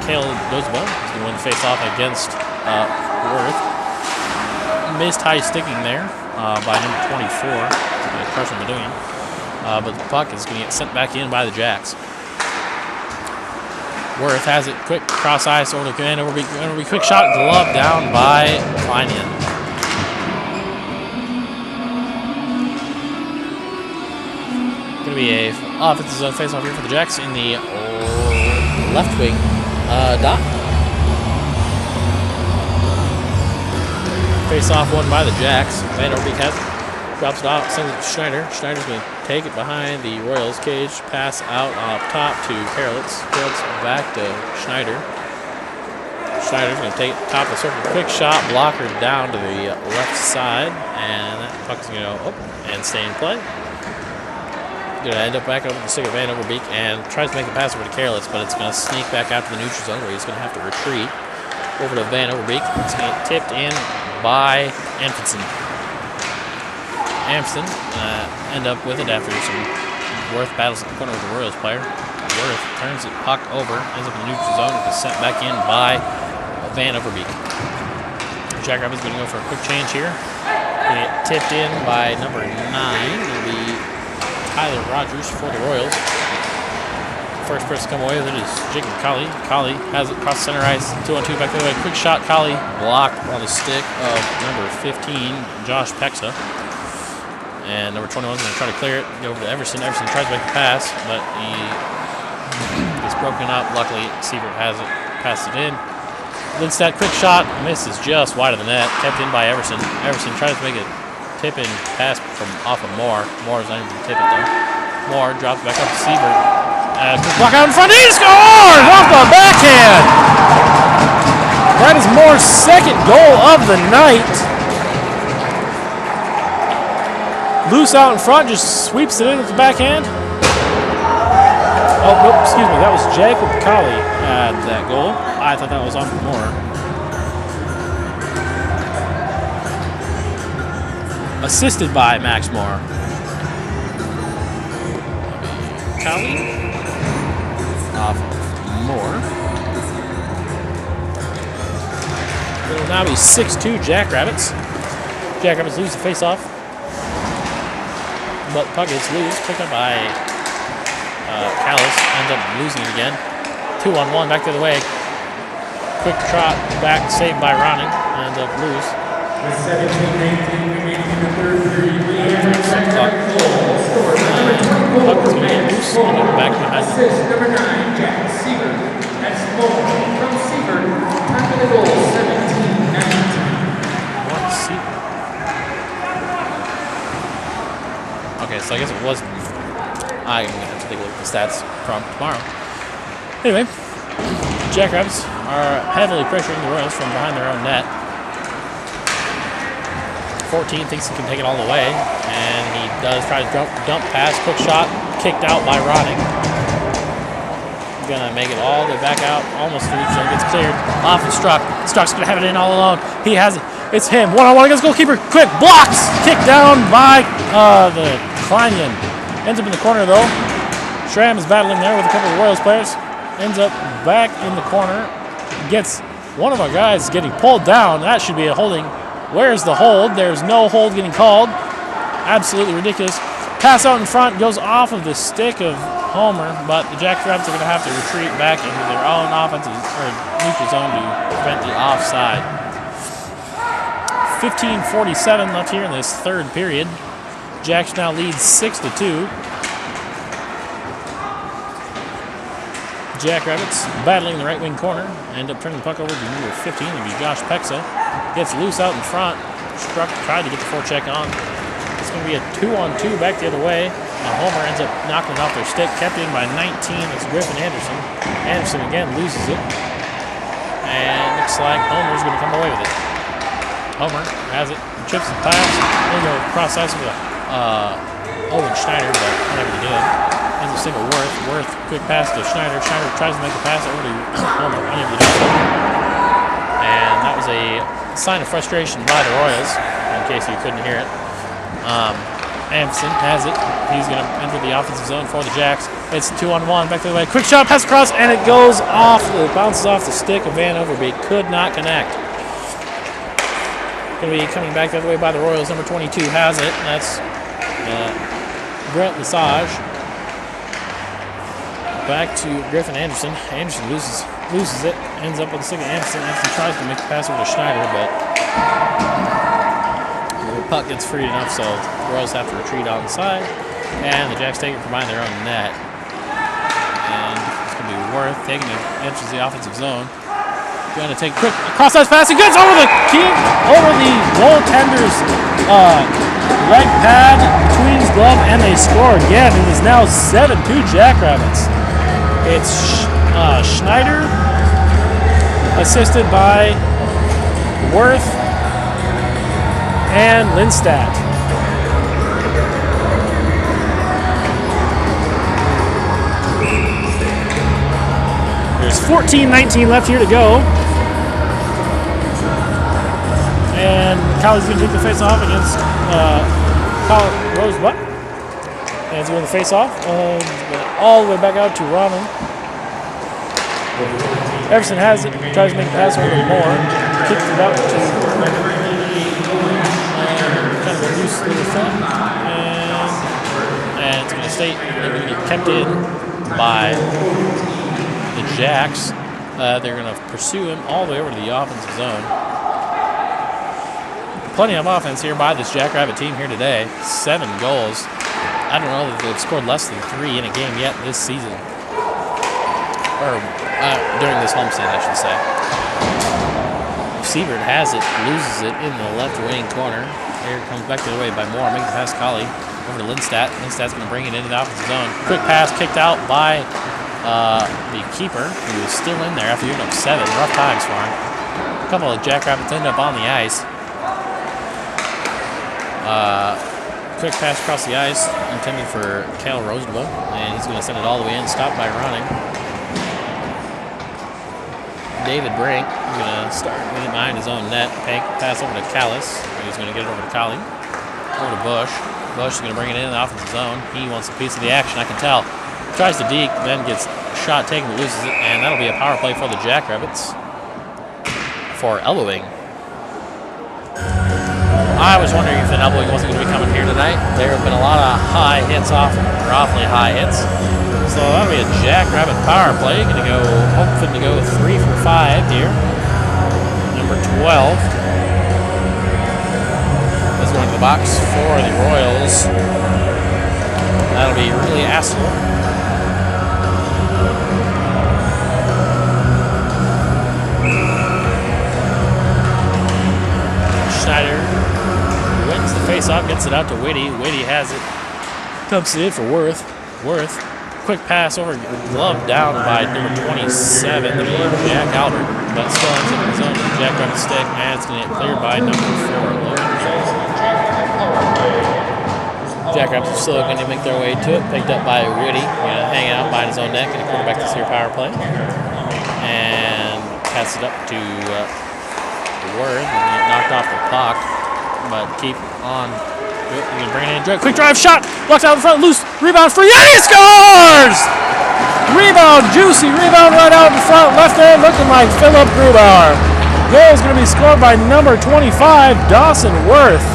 Kale Dozebel. He's going to win the face-off against Worth. Missed high sticking there by number 24, Carson Madoon. But the puck is going to get sent back in by the Jacks. Worth has it quick cross ice over to Command. Overbeek quick shot, glove down by Kleinan. going to be a offensive zone face-off here for the Jacks in the left wing dot. Face-off won by the Jacks. Van Overbeek has it. Drops it out, sends it to Schneider. Schneider's going to take it behind the Royals cage. Pass out up top to Karelitz. Karelitz back to Schneider. Schneider's going to take it top of the circle. Quick shot, blocker down to the left side. And that puck is going to go up and stay in play. Going to end up back over the stick of Van Overbeek and tries to make the pass over to Karelitz, but it's going to sneak back out to the neutral zone where he's going to have to retreat over to Van Overbeek. It's going to get tipped in by Amundsen. Amundsen end up with it after some Worth battles at the corner with the Royals player. Worth turns the puck over, ends up in the neutral zone, and is sent back in by Van Overbeek. Jackrabbits going to go for a quick change here. Going to get tipped in by number 9. It'll be Tyler Rogers for the Royals. First person to come away with it is Jacob Colley. Colley has it across the center ice. 2-on-2 back the other way. Quick shot. Colley blocked on the stick of number 15, Josh Pexa. And number 21 is going to try to clear it. Go over to Everson. Everson tries to make the pass, but he gets broken up. Luckily, Sievert has it. Passed it in. Lindstad, quick shot. Misses just wide of the net. Kept in by Everson. Everson tries to make a tip-in pass from off of Moore. Moore is not able to tip it, though. Moore drops back up to Sievert. Block out in front. He scores off the backhand. That is Moore's second goal of the night. Loose out in front, just sweeps it in with the backhand. Oh, nope, excuse me. That was Jacob Colley had that goal. I thought that was off of Moore. Assisted by Max Moore. Colley. Off Moore. It'll now be 6-2 Jackrabbits. Jackrabbits lose the face-off. But puck gets loose, picked up by Callis. Ends up losing it again. 2-on-1, back the other way. Quick trot back, saved by Ronning. Ends up loose. With 17-19 remaining in the third period, we have a goal scored by number 24, Puck is going to get loose and then back behind. Assist number 9, Jack Sievert. That's Moore from Sievert. Time for the goal, 17-19. Okay, so I guess it wasn't. I'm going to have to take a look at the stats from tomorrow. Anyway, Jackrabbits are heavily pressuring the Royals from behind their own net. 14 thinks he can take it all the way, and he does try to dump pass, quick shot, kicked out by Ronning. Gonna make it all the way back out, almost to the zone, gets cleared, off of Struck. Struck's gonna have it in all alone. He has it. It's him. One-on-one against goalkeeper. Quick blocks. Kicked down by the Kleinian. Ends up in the corner though. Schramm is battling there with a couple of Royals players. Ends up back in the corner. Gets one of our guys getting pulled down. That should be a holding. Where's the hold? There's no hold getting called. Absolutely ridiculous. Pass out in front goes off of the stick of Homer, but the Jackrabbits are going to have to retreat back into their own offensive or neutral zone to prevent the offside. 15:47 left here in this third period. Jacks now leads 6-2. Jackrabbits battling the right wing corner. End up turning the puck over to number 15. It'll be Josh Pexa. Gets loose out in front. Struck, tried to get the forecheck on. It's going to be a 2-on-2 back the other way. Homer ends up knocking it off their stick. Kept in by 19. It's Griffin Anderson. Anderson again loses it. And looks like Homer's going to come away with it. Homer has it. Chips the pass. They go cross ice with Owen Schneider, but whatever he did. Ends up single Worth. Worth, quick pass to Schneider. Schneider tries to make the pass over to Homer. Unable to do so. And that was a sign of frustration by the Royals, in case you couldn't hear it. Amundsen has it. He's going to enter the offensive zone for the Jacks. It's 2-on-1, back the other way. Quick shot, pass across, and it goes off. It bounces off the stick of Van Overbeek. Could not connect. Going to be coming back the other way by the Royals. Number 22 has it. That's Brett Lesage. Back to Griffin Anderson. Anderson loses it. Ends up with the stick of Anderson. Anderson tries to make the pass over to Schneider, but the puck gets freed enough, so the Royals have to retreat on the side. And the Jacks take it from behind their own net. And it's going to be Worth taking it, enters the offensive zone. Going to take a quick cross-ice pass. It gets over the goaltender's leg pad between his glove, and they score again. It is now 7-2 Jackrabbits. It's Schneider, assisted by Worth and Lindstadt. There's 14-19 left here to go. And Cowley's going to take the face-off against Rosebud. And he's going to face-off. All the way back out to Ronald. Everson has it. Tries to make a pass over to Moore. Kicks it out to kind of a loose little thing. And it's going to stay. They're going to get kept in by the Jacks. They're going to pursue him all the way over to the offensive zone. Plenty of offense here by this Jackrabbit team here today. 7 goals. I don't know that they've scored less than 3 in a game yet this season. Or during this homestand, I should say. Sievert has it, loses it in the left wing corner. Here it comes back the other way by Moore, makes the pass to Colley. Over to Lindstadt. Lindstadt's going to bring it into the offensive zone. Quick pass kicked out by the keeper, who is still in there after giving up 7. Rough times for him. A couple of Jackrabbits end up on the ice. Quick pass across the ice, intended for Cal Rosebud, and he's going to send it all the way in, stopped by Ronning. David Brink is going to start with it behind his own net. Pass over to Callis. He's going to get it over to Colley. Over to Bush. Bush is going to bring it in the offensive zone. He wants a piece of the action, I can tell. Tries to deke, then gets a shot taken, but loses it, and that'll be a power play for the Jackrabbits for elbowing. I was wondering if an elbowing wasn't going to be coming here tonight. There have been a lot of high hits off, or awfully high hits. So that'll be a Jackrabbit power play. Going to go, hoping to go 3 for 5 here. Number 12 is going to the box for the Royals. That'll be really Astle. Schneider wins the face-off, gets it out to Whitty. Whitty has it. Dumps it in for Worth. Worth. Quick pass over, glove down by number 27, the Jack Albert, but still ends up in his own Jackrabbit stick, and it's going to get cleared by number 4, Logan. Jackrabbits are still going to make their way to it, picked up by Whitty, hanging out behind his own neck, and a quarterback this here power play. And pass it up to Worth, and get knocked off the puck, but keep on. You're going to bring it in. Quick drive shot. Blocks out in front. Loose. Rebound for Yeti. Scores! Rebound. Juicy rebound right out in front. Left end looking like Philip Grubauer. Goal is going to be scored by number 25, Dawson Worth.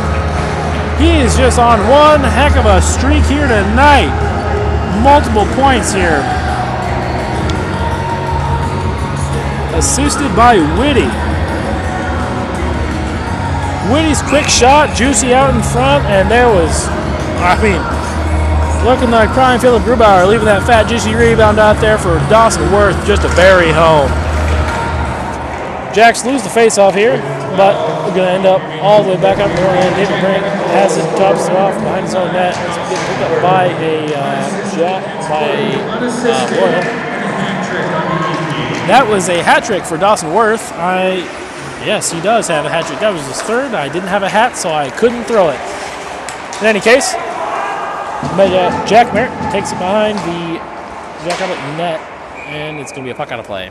He is just on one heck of a streak here tonight. Multiple points here. Assisted by Whitty. Whitty's quick shot, Juicy out in front, and there was, looking like crying Philip Grubauer, leaving that fat, juicy rebound out there for Dawson Worth just to bury home. Jacks lose the face-off here, but we're going to end up all the way back up the other end. David Brink has it, tops it off behind his own net. It's getting picked up by Royal. That was a hat trick for Dawson Worth. Yes, he does have a hat trick. That was his 3rd. I didn't have a hat, so I couldn't throw it. In any case, Jack Merritt takes it behind the Jackrabbit net, and it's going to be a puck out of play.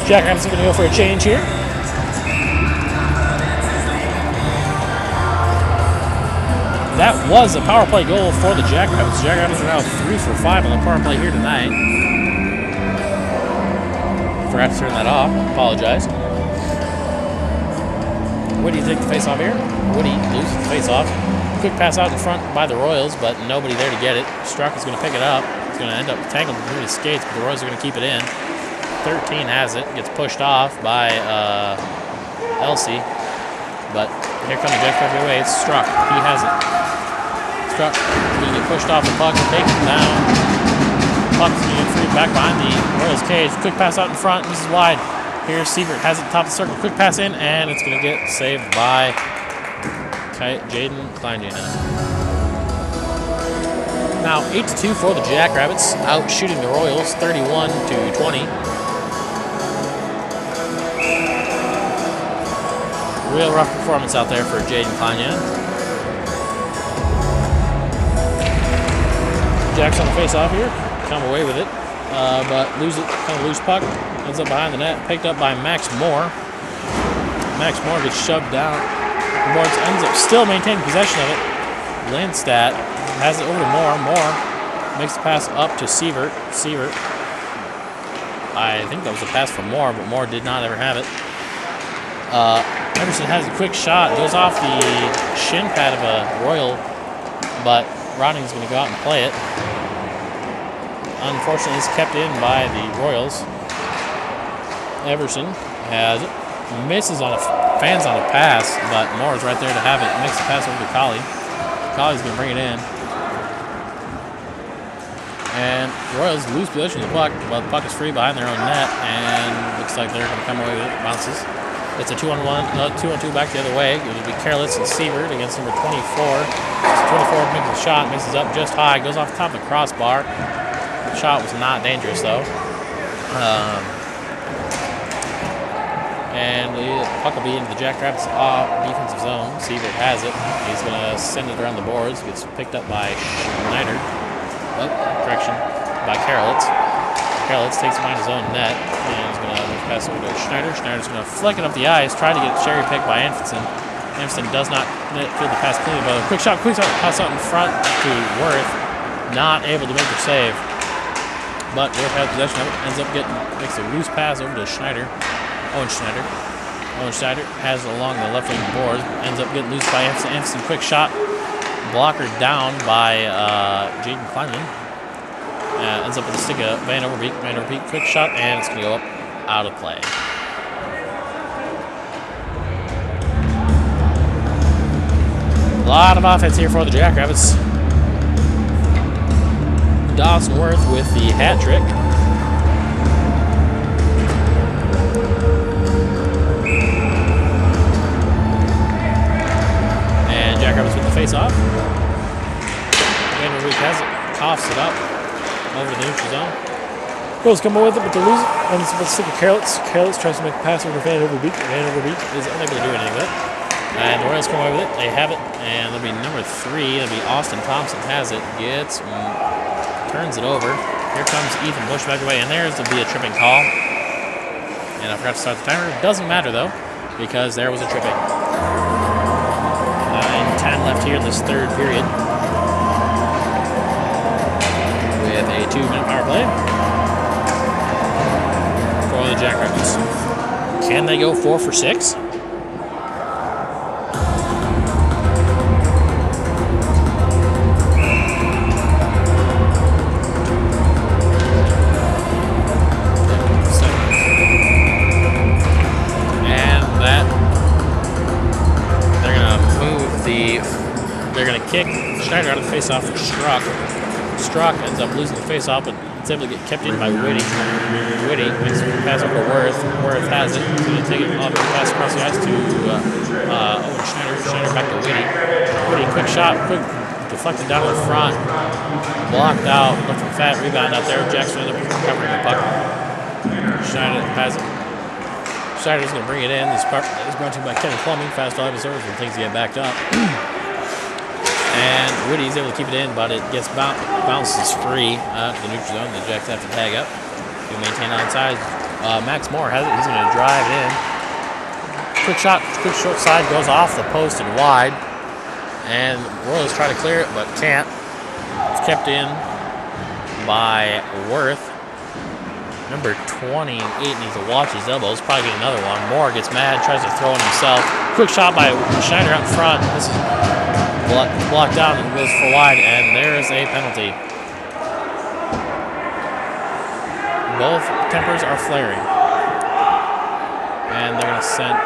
Jackrabbits are going to go for a change here. That was a power play goal for the Jackrabbits. Jackrabbits are now 3 for 5 on the power play here tonight. Forgot to turn that off. Apologize. Whitty take the face-off here. Whitty loses the face-off. Quick pass out in front by the Royals, but nobody there to get it. Struck is going to pick it up. It's going to end up tangled between his skates, but the Royals are going to keep it in. 13 has it. Gets pushed off by Elsie. But here comes Jeff Kirby away. It's Struck. He has it. Struck. He get pushed off the puck and takes him down. Puck's going to get free back behind the Royals cage. Quick pass out in front. This is wide. Here's Sievert. Has it top of the circle. Quick pass in, and it's going to get saved by Jaden Kleinjan. Now 8-2 for the Jackrabbits, out shooting the Royals 31-20. Real rough performance out there for Jaden Kleinjan. Jacks on the face-off here, come away with it, but lose it, kind of loose puck, ends up behind the net, picked up by Max Moore. Max Moore gets shoved down. Moore ends up still maintaining possession of it. Lindstad has it over to Moore. Moore makes the pass up to Sievert. Sievert, I think that was a pass from Moore, but Moore did not ever have it. Everson has a quick shot, goes off the shin pad of a Royal, but Rodning's going to go out and play it. Unfortunately, it's kept in by the Royals. Everson has it, misses on a fans on a pass, but Moore's right there to have it. Makes the pass over to Colley. Colley's going to bring it in. And the Royals lose possession of the puck, but the puck is free behind their own net, and looks like they're going to come away with it. Bounces. It's a 2-on-1, 2-on-2 back the other way. It would be Carelitz and Sievert against number 24. 24 makes a shot, mixes up just high, goes off the top of the crossbar. The shot was not dangerous though. And the puck will be into the Jackrabbits defensive zone. Sievert has it. He's going to send it around the boards. Gets picked up by Schneider. Oh, correction, by Carelitz. Carelitz takes it behind his own net, and he's going to pass over to Schneider. Schneider's going to flick it up the ice, try to get cherry picked by Anfinson. Anfinson does not field the pass cleanly, but a quick shot, pass out in front to Worth. Not able to make the save, but Worth has possession of it. Ends up makes a loose pass over to Schneider. Owen Schneider. Owen Schneider has it along the left wing boards. Ends up getting loose by Anfinson. Anfinson, quick shot. Blocker down by Jaden Kleinman. Ends up with a stick of Van Overbeek. Van Overbeek, quick shot, and it's going to go up out of play. A lot of offense here for the Jackrabbits. Dawson Worth with the hat trick. And Jackrabbits with the face-off. Van Overbeek has it, coughs it up over the neutral zone. Royals come away with it, but they lose it. And it's about to stick with Carelitz. Carelitz tries to make a pass over to Van Overbeek. Van Overbeek is unable to do anything with it. And the Royals come away with it. They have it. And it'll be number 3. It'll be Austin Thompson has it. Turns it over. Here comes Ethan Bush back away. And there's to be a tripping call. And I forgot to start the timer. It doesn't matter, though, because there was a tripping. 9:10 left here in this third period. With a 2-minute power play for the Jackrabbits. Can they go 4 for 6? And that they're gonna kick Schneider out of the face-off for Struck. Struck ends up losing the face-off, but it's able to get kept in by Whitty. Whitty makes a pass over to Worth. Worth has it. He's going to take it off and pass across the ice to Owen Schneider. Schneider back to Whitty. Whitty, quick shot, quick deflected down to the front. Blocked out, left a fat rebound out there. Jackson ended up recovering the puck. Schneider has it. Schneider's going to bring it in. This is brought to you by Kevin Plumbing. Fast 11 service when things get backed up. And Whitty's able to keep it in, but it gets bounces free to the neutral zone. The Jacks have to tag up to maintain onside. Max Moore has it. He's going to drive it in. Quick shot, quick short side, goes off the post and wide. And Royals try to clear it, but can't. It's kept in by Worth. Number 28 needs to watch his elbows. Probably get another one. Moore gets mad, tries to throw it himself. Quick shot by Schneider out in front. This is blocked down and goes for wide, and there is a penalty. Both tempers are flaring. And they're going to send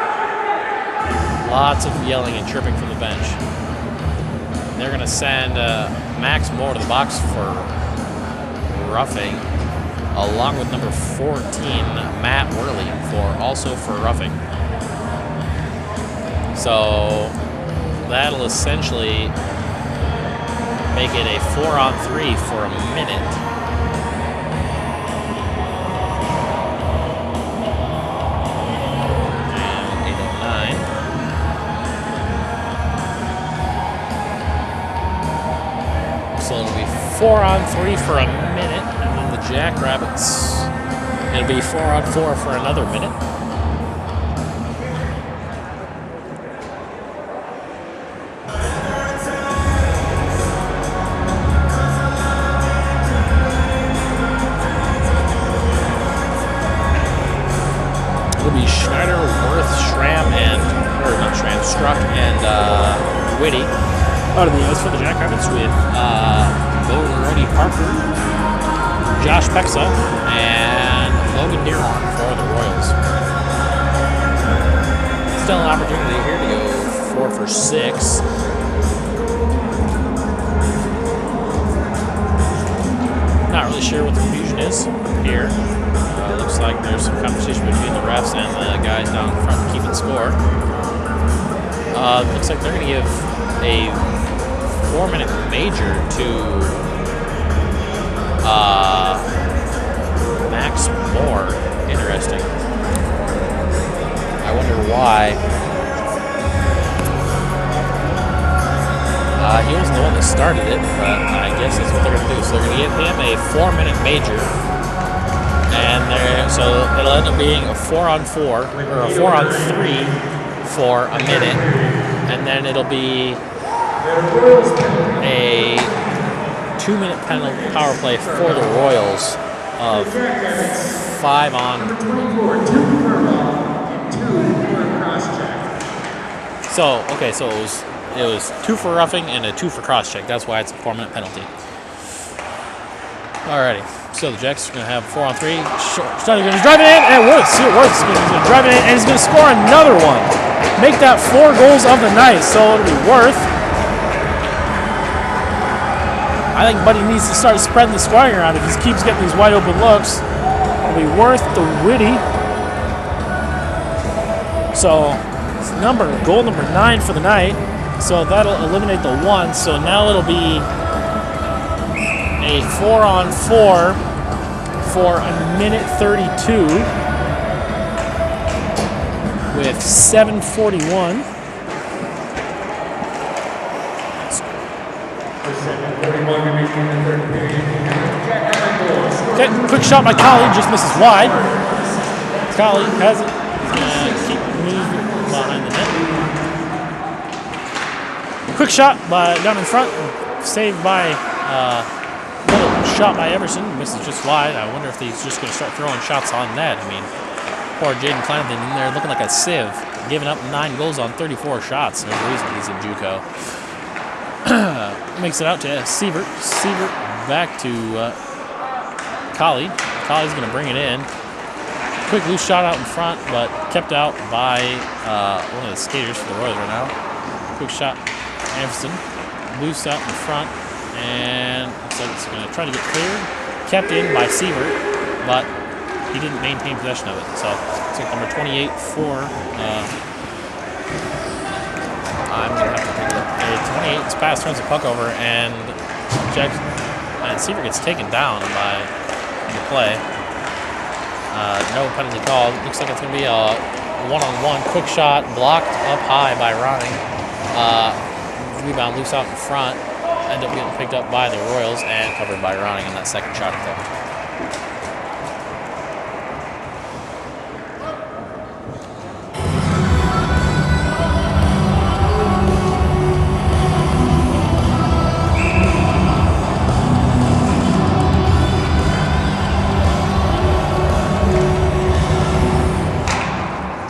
lots of yelling and chirping from the bench. They're going to send Max Moore to the box for roughing, along with number 14, Matt Worley, also for roughing. So that'll essentially make it a 4-on-3 for a minute. So it'll be 4-on-3 for a minute, and then the Jackrabbits, it'll be 4-on-4 for another minute. It'll be Schneider, Worth, Struck, and Whitty Out of the ice for the Jackrabbits. with Bodie Parker, Josh Pexa, and Logan Dearhorn for the Royals. Still an opportunity here to go 4 for 6. Not really sure what the confusion is here. Looks like there's some conversation between the refs and the guys down in front keeping score. Looks like they're going to give a 4-minute major to Max Moore. Interesting. I wonder why. He wasn't the one that started it, but I guess that's what they're going to do. So they're going to give him a 4-minute major, and so it'll end up being a 4-on-4 or a 4-on-3 for a minute, and then it'll be a 2-minute penalty power play for the Royals of 5-on. So it was 2 for roughing and a 2 for cross check. That's why it's a 4-minute penalty. Alrighty, so the Jacks are going to have 4-on-3. Schneider's going to drive it in, and Worth's going to drive it in, and he's going to score another one. Make that 4 goals of the night. So it'll be Worth. I think Buddy needs to start spreading the scoring around if he keeps getting these wide open looks. It'll be Worth to Whitty. So it's goal number 9 for the night. So that'll eliminate the 1. So now it'll be a 4-on-4 for a minute 32 with 7:41. Okay, quick shot by Colley, just misses wide. Colley has it. He's going to keep moving behind the net. Quick shot down in front, saved by little shot by Everson. Misses just wide. I wonder if he's just going to start throwing shots on net. I mean, poor Jaden Clanton in there looking like a sieve, giving up 9 goals on 34 shots. There's a reason he's in JUCO. Makes it out to Sievert. Sievert back to Colley. Colley's going to bring it in. Quick loose shot out in front, but kept out by one of the skaters for the Royals right now. Quick shot, Anderson. Loose out in front, and looks like it's going to try to get cleared. Kept in by Sievert, but he didn't maintain possession of it. So it's like number 28 for. I'm going to have to take a look. 28, his pass turns the puck over, and Sievert gets taken down by the play. No penalty called. Looks like it's going to be a one-on-one quick shot, blocked up high by Ronning. Rebound loose out in front. End up getting picked up by the Royals and covered by Ronning on that second shot attempt.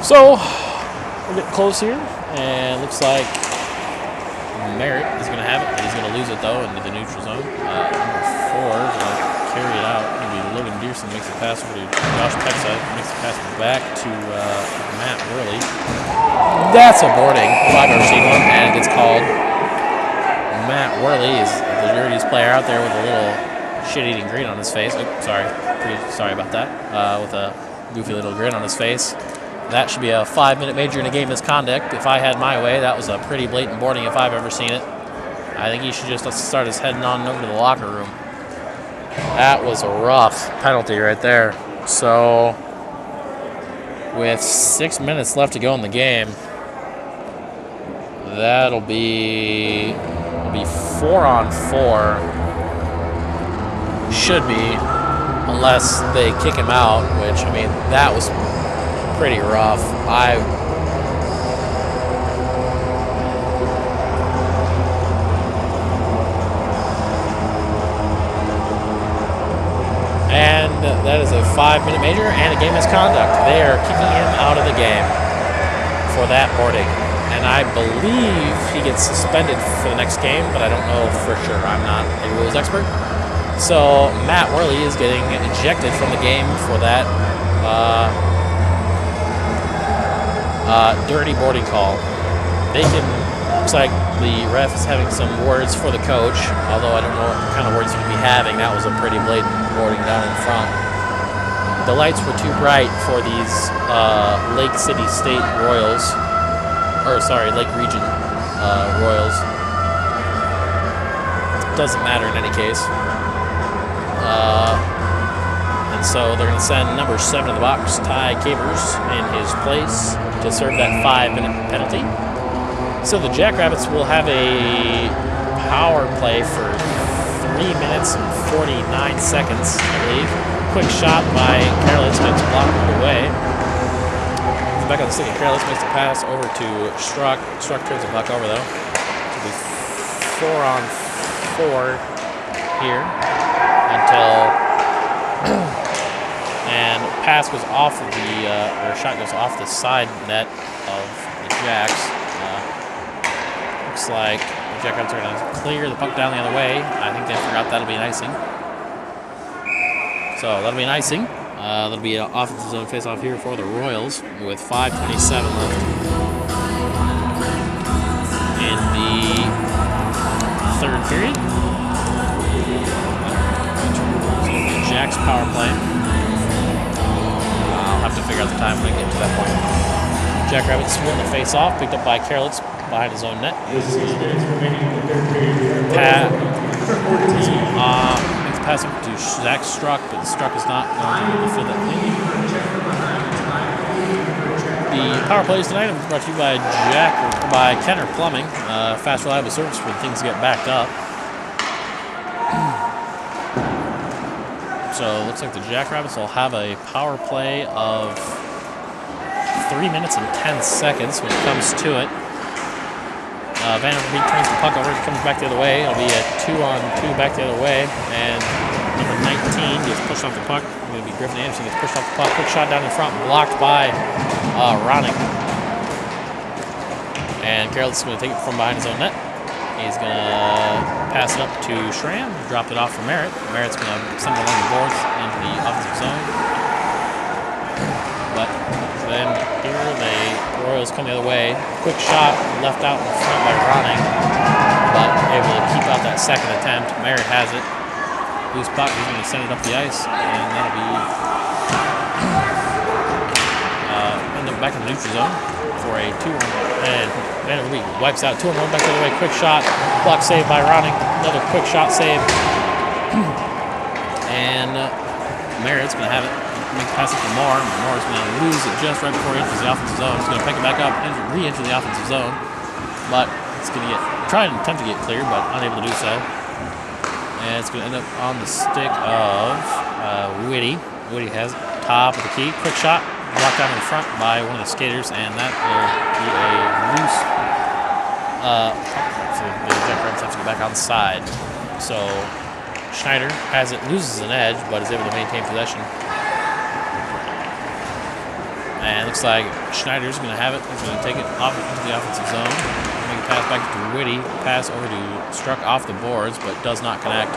So, we're getting close here, and looks like Merritt is going to have it. He's going to lose it, though, into the neutral zone. Number 4 is going to carry it out. It'll be Logan Dearson makes the pass over to Josh Peckside. Makes the pass back to Matt Worley. That's a boarding if I've ever seen one, and it gets called. Matt Worley is the dirtiest player out there with a little shit-eating grin on his face. Oh, sorry. Pretty sorry about that. With a goofy little grin on his face. That should be a 5-minute major in a game misconduct. If I had my way, that was a pretty blatant boarding if I've ever seen it. I think he should just start his heading on over to the locker room. That was a rough penalty right there. So, with 6 minutes left to go in the game, that'll be 4-on-4. Should be, unless they kick him out, which, I mean, that was pretty rough. And that is a 5-minute major and a game misconduct. They are kicking him out of the game for that boarding. And I believe he gets suspended for the next game, but I don't know for sure. I'm not a rules expert. So Matt Worley is getting ejected from the game for that dirty boarding call. Looks like the ref is having some words for the coach, although I don't know what kind of words he could be having. That was a pretty blatant boarding down in front. The lights were too bright for these Lake City State Royals, Lake Region Royals. Doesn't matter in any case. And so they're going to send number 7 in the box, Ty Cavers, in his place to serve that 5-minute penalty. So the Jackrabbits will have a power play for 3 minutes and 49 seconds, I believe. Quick shot by Karelitz, but it's blocked away. Back on the stick, Karelitz makes the pass over to Struck. Struck turns the puck over, though. It'll be 4-on-4 here until and pass goes off of the or shot goes off the side net of the Jacks. Looks like the Jackrabbits are going to clear the puck down the other way. I think they forgot that'll be an icing. So that'll be an icing. That'll be an offensive zone face-off here for the Royals with 5:27 left in the third period. Jack's power play. I'll have to figure out the time when I get to that point. Jackrabbits win the face-off, picked up by Karelitz behind his own net. Makes the pass up to Zach Struck, but Struck is not going to fill that clean. The power plays tonight are brought to you by Kenner Plumbing. Fast, reliable service when things get backed up. So it looks like the Jackrabbits will have a power play of 3 minutes and 10 seconds when it comes to it. Vanderbeek turns the puck over, comes back the other way. It'll be a 2-on-2 back the other way. And number 19 gets pushed off the puck. It's going to be Griffin Anderson gets pushed off the puck. Quick shot down in front, blocked by Ronning. And Karelitz is going to take it from behind his own net. He's going to pass it up to Schramm, dropped it off for Merritt. Merritt's going to send it along the boards into the offensive zone. But then here the Royals come the other way. Quick shot left out in front by Ronning, but able to keep out that second attempt. Merritt has it. Loose puck, he's going to send it up the ice, and that'll be end up back in the neutral zone for a 2-1. And Vanderbeek wipes out 2-1 back the other way. Quick shot, block save by Ronning. Another quick shot save. And Merritt's going to have it. Make the pass it to Moore. Moore's going to lose it just right before he enters the offensive zone. He's going to pick it back up and re-enter the offensive zone. But it's going to try and attempt to get clear, but unable to do so. And it's going to end up on the stick of Whitty. Whitty has top of the key. Quick shot. Blocked out in front by one of the skaters, and that will be a loose. So the Jackrabbits have to go back outside. So Schneider has it, loses an edge, but is able to maintain possession. And it looks like Schneider's going to have it. He's going to take it off into the offensive zone. Make a pass back to Whitty. Pass over to Struck off the boards, but does not connect.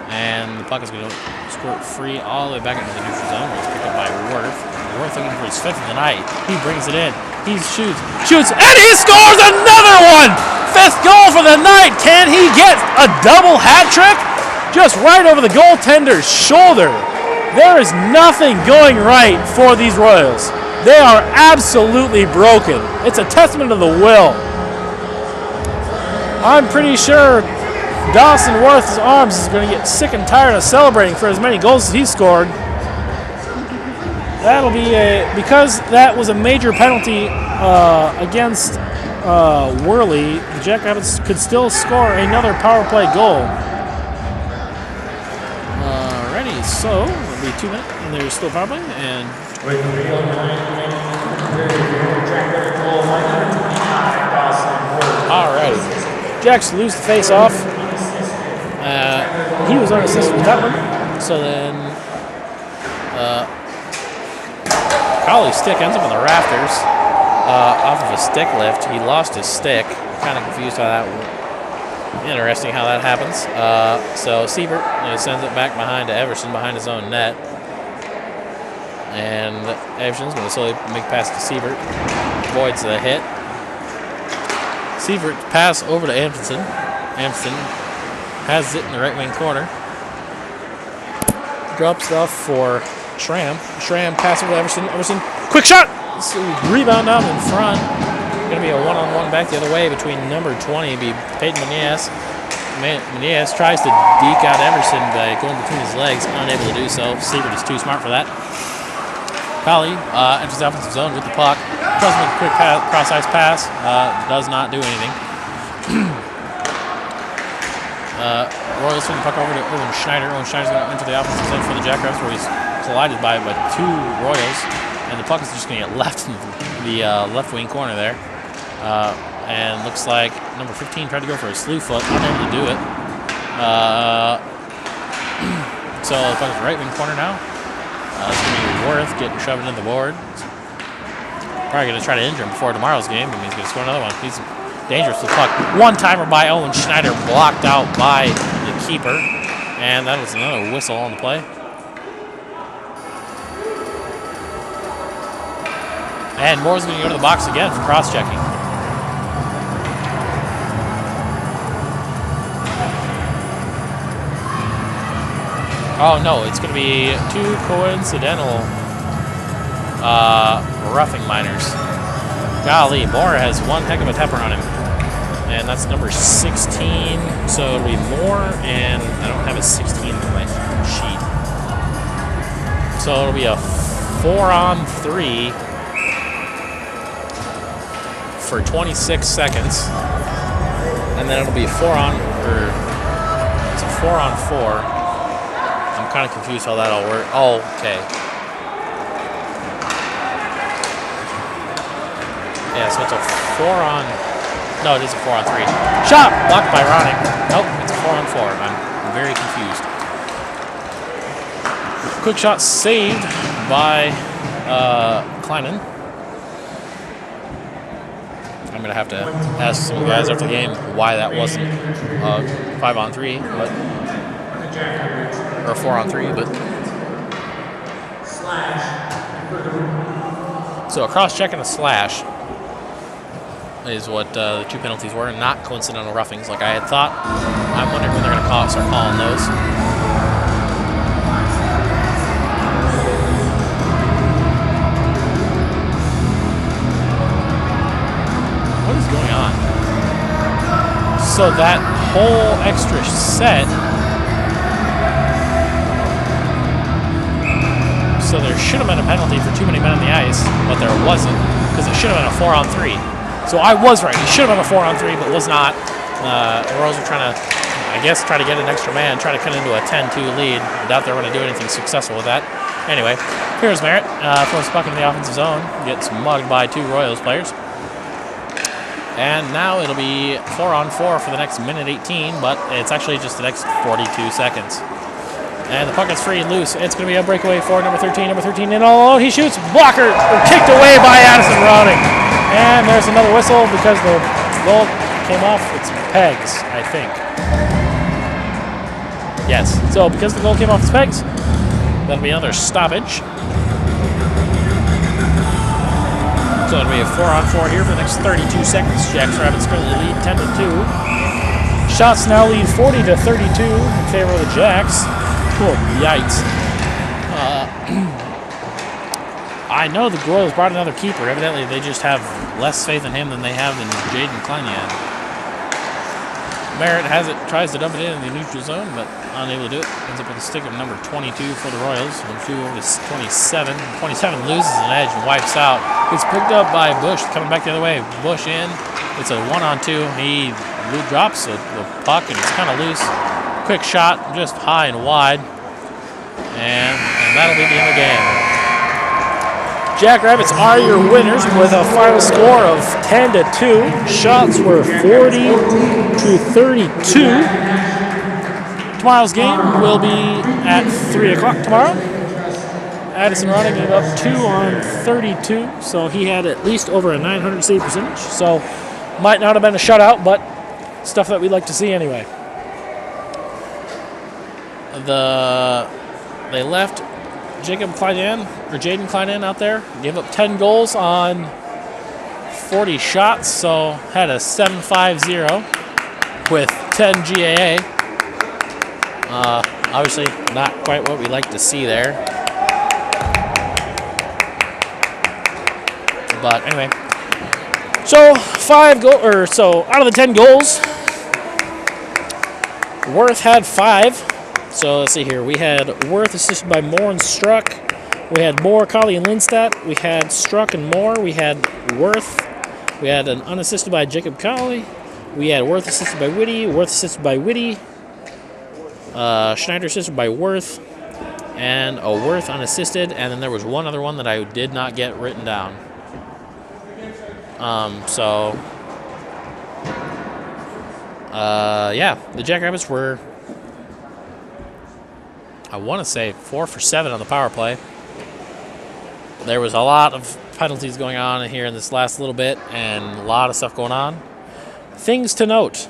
And the puck is going to squirt free all the way back into the neutral zone. It's picked up by Worth. Worth looking for his fifth of the night. He brings it in. He shoots, and he scores another one! Fifth goal for the night. Can he get a double hat trick? Just right over the goaltender's shoulder. There is nothing going right for these Royals. They are absolutely broken. It's a testament to the will. I'm pretty sure Dawson Worth's arms is going to get sick and tired of celebrating for as many goals as he scored. That'll be because that was a major penalty against Worley. The Jackrabbits could still score another power play goal. Alrighty, so it'll be 2 minutes, and there's still power play. And with the real 9 Jackrabbit goal, 129, Dawson Worth. alrighty, Jacks lose the face-off. He was unassisted with that one. So then Colley's stick ends up on the rafters off of a stick lift. He lost his stick. Kind of confused how that. Interesting how that happens. So Siebert sends it back behind to Everson behind his own net. And Everson's going to slowly make a pass to Siebert. Avoids the hit. Siebert pass over to Amundsen. Amundsen has it in the right wing corner. Drops off for Schramm. Schramm pass over to Everson. Everson, quick shot! So rebound out in front. Going to be a one-on-one back the other way between number 20, be Peyton Meneas. Meneas tries to deke out Everson by going between his legs, unable to do so. Siebert is too smart for that. Colley enters the offensive zone with the puck. Tries to make a quick cross-ice pass. Does not do anything. Royals swing the puck over to Owen Schneider. Owen Schneider's going to enter the offensive zone for the Jackrabbits, where he's collided by 2 Royals. And the puck is just going to get left in the left wing corner there. And looks like number 15 tried to go for a slew foot, unable to do it. So the puck is right wing corner now. It's going to be Worth getting shoved into the board. Probably going to try to injure him before tomorrow's game, but he's going to score another one. He's dangerous with the puck. One-timer by Owen Schneider, blocked out by the keeper. And that was another whistle on the play. And Moore's going to go to the box again for cross-checking. Oh, no, it's going to be 2 coincidental roughing minors. Golly, Moore has one heck of a temper on him. And that's number 16. So it'll be Moore, and I don't have a 16 on my sheet. So it'll be a 4-on-3 for 26 seconds. And then it'll be a 4-on-4. I'm kind of confused how that all works. Oh, okay. Yeah, so it's a 4-on. No, it is a 4-on-3. Shot blocked by Ronning. Nope, it's a 4-on-4. I'm very confused. Quick shot saved by Kleinen. I'm gonna have to ask some of the guys after the game why that wasn't 5-on-3, but or 4-on-3, but so a cross check and a slash is what the 2 penalties were, not coincidental roughings like I had thought. I'm wondering when they're going to start calling those. What is going on? So that whole extra set. So there should have been a penalty for too many men on the ice, but there wasn't, because it should have been a 4-on-3. So I was right. It should have been a 4-on-3, but was not. The Royals were trying to, I guess, try to get an extra man, try to cut into a 10-2 lead. I doubt they were going to do anything successful with that. Anyway, here's Merritt. Throws the puck into the offensive zone. Gets mugged by 2 Royals players. And now it'll be 4-on-4 for the next minute 18, but it's actually just the next 42 seconds. And the puck is free and loose. It's going to be a breakaway for number 13. Number 13 in all alone. He shoots. Blocker kicked away by Addison Ronning. And there's another whistle because the goal came off its pegs, I think. Yes. So because the goal came off the pegs, that'll be another stoppage. So it'll be a 4-on-4 here for the next 32 seconds. Jackrabbits currently lead 10-2. Shots now lead 40 to 32 in favor of the Jacks. Oh, yikes. I know the Royals brought another keeper. Evidently, they just have less faith in him than they have in Jaden Kleinian. Merritt tries to dump it in the neutral zone, but unable to do it. Ends up with a stick of number 22 for the Royals. Number 2 over to 27. 27 loses an edge and wipes out. It's picked up by Bush coming back the other way. Bush in. It's a 1-on-2. He drops the puck and it's kind of loose. Quick shot, just high and wide. And that'll be the end of the game. Jackrabbits are your winners with a final score of 10-2. Shots were 40 to 32. Tomorrow's game will be at 3 o'clock tomorrow. Addison Roddick gave up 2 on 32, so he had at least over a 900 save percentage. So might not have been a shutout, but stuff that we'd like to see anyway. They left Jaden Kleinian out there. Gave up 10 goals on 40 shots, so had a 7.50 with 10 GAA. Obviously, not quite what we like to see there. But anyway, So out of the 10 goals, Worth had 5. So let's see here. We had Worth assisted by Moore and Struck. We had Moore, Colley, and Lindstadt. We had Struck and Moore. We had Worth. We had an unassisted by Jacob Colley. We had Worth assisted by Whitty. Worth assisted by Whitty. Schneider assisted by Worth. And a Worth unassisted. And then there was one other one that I did not get written down. Yeah, the Jackrabbits were, I want to say, 4 for 7 on the power play. There was a lot of penalties going on here in this last little bit and a lot of stuff going on. Things to note.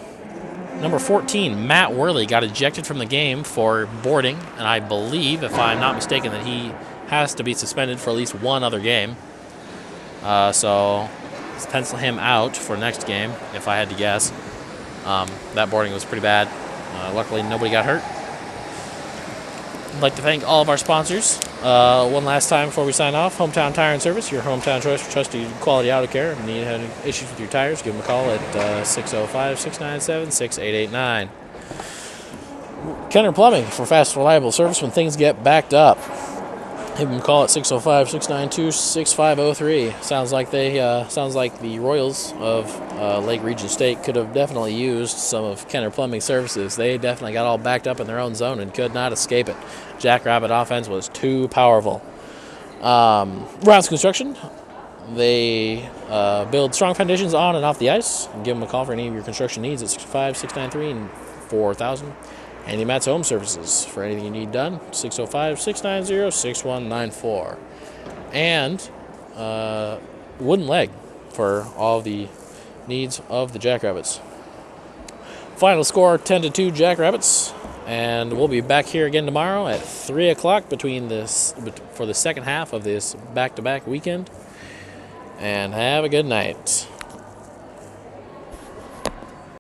Number 14, Matt Worley, got ejected from the game for boarding, and I believe, if I'm not mistaken, that he has to be suspended for at least one other game. So let's pencil him out for next game, if I had to guess. That boarding was pretty bad. Luckily, nobody got hurt. I'd like to thank all of our sponsors. One last time before we sign off, Hometown Tire and Service, your hometown choice for trusted quality auto care. If you need any issues with your tires, give them a call at 605-697-6889. Kenner Plumbing for fast, reliable service when things get backed up. Give them a call at 605-692-6503. Sounds like the Royals of Lake Region State could have definitely used some of Kenner Plumbing services. They definitely got all backed up in their own zone and could not escape it. Jackrabbit offense was too powerful. Rounds Construction, they build strong foundations on and off the ice. Give them a call for any of your construction needs at 605-693-4000. Andy Matt's Home Services for anything you need done, 605-690-6194. And Wooden Leg for all the needs of the Jackrabbits. Final score 10-2 Jackrabbits. And we'll be back here again tomorrow at 3 o'clock for the second half of this back-to-back weekend. And have a good night.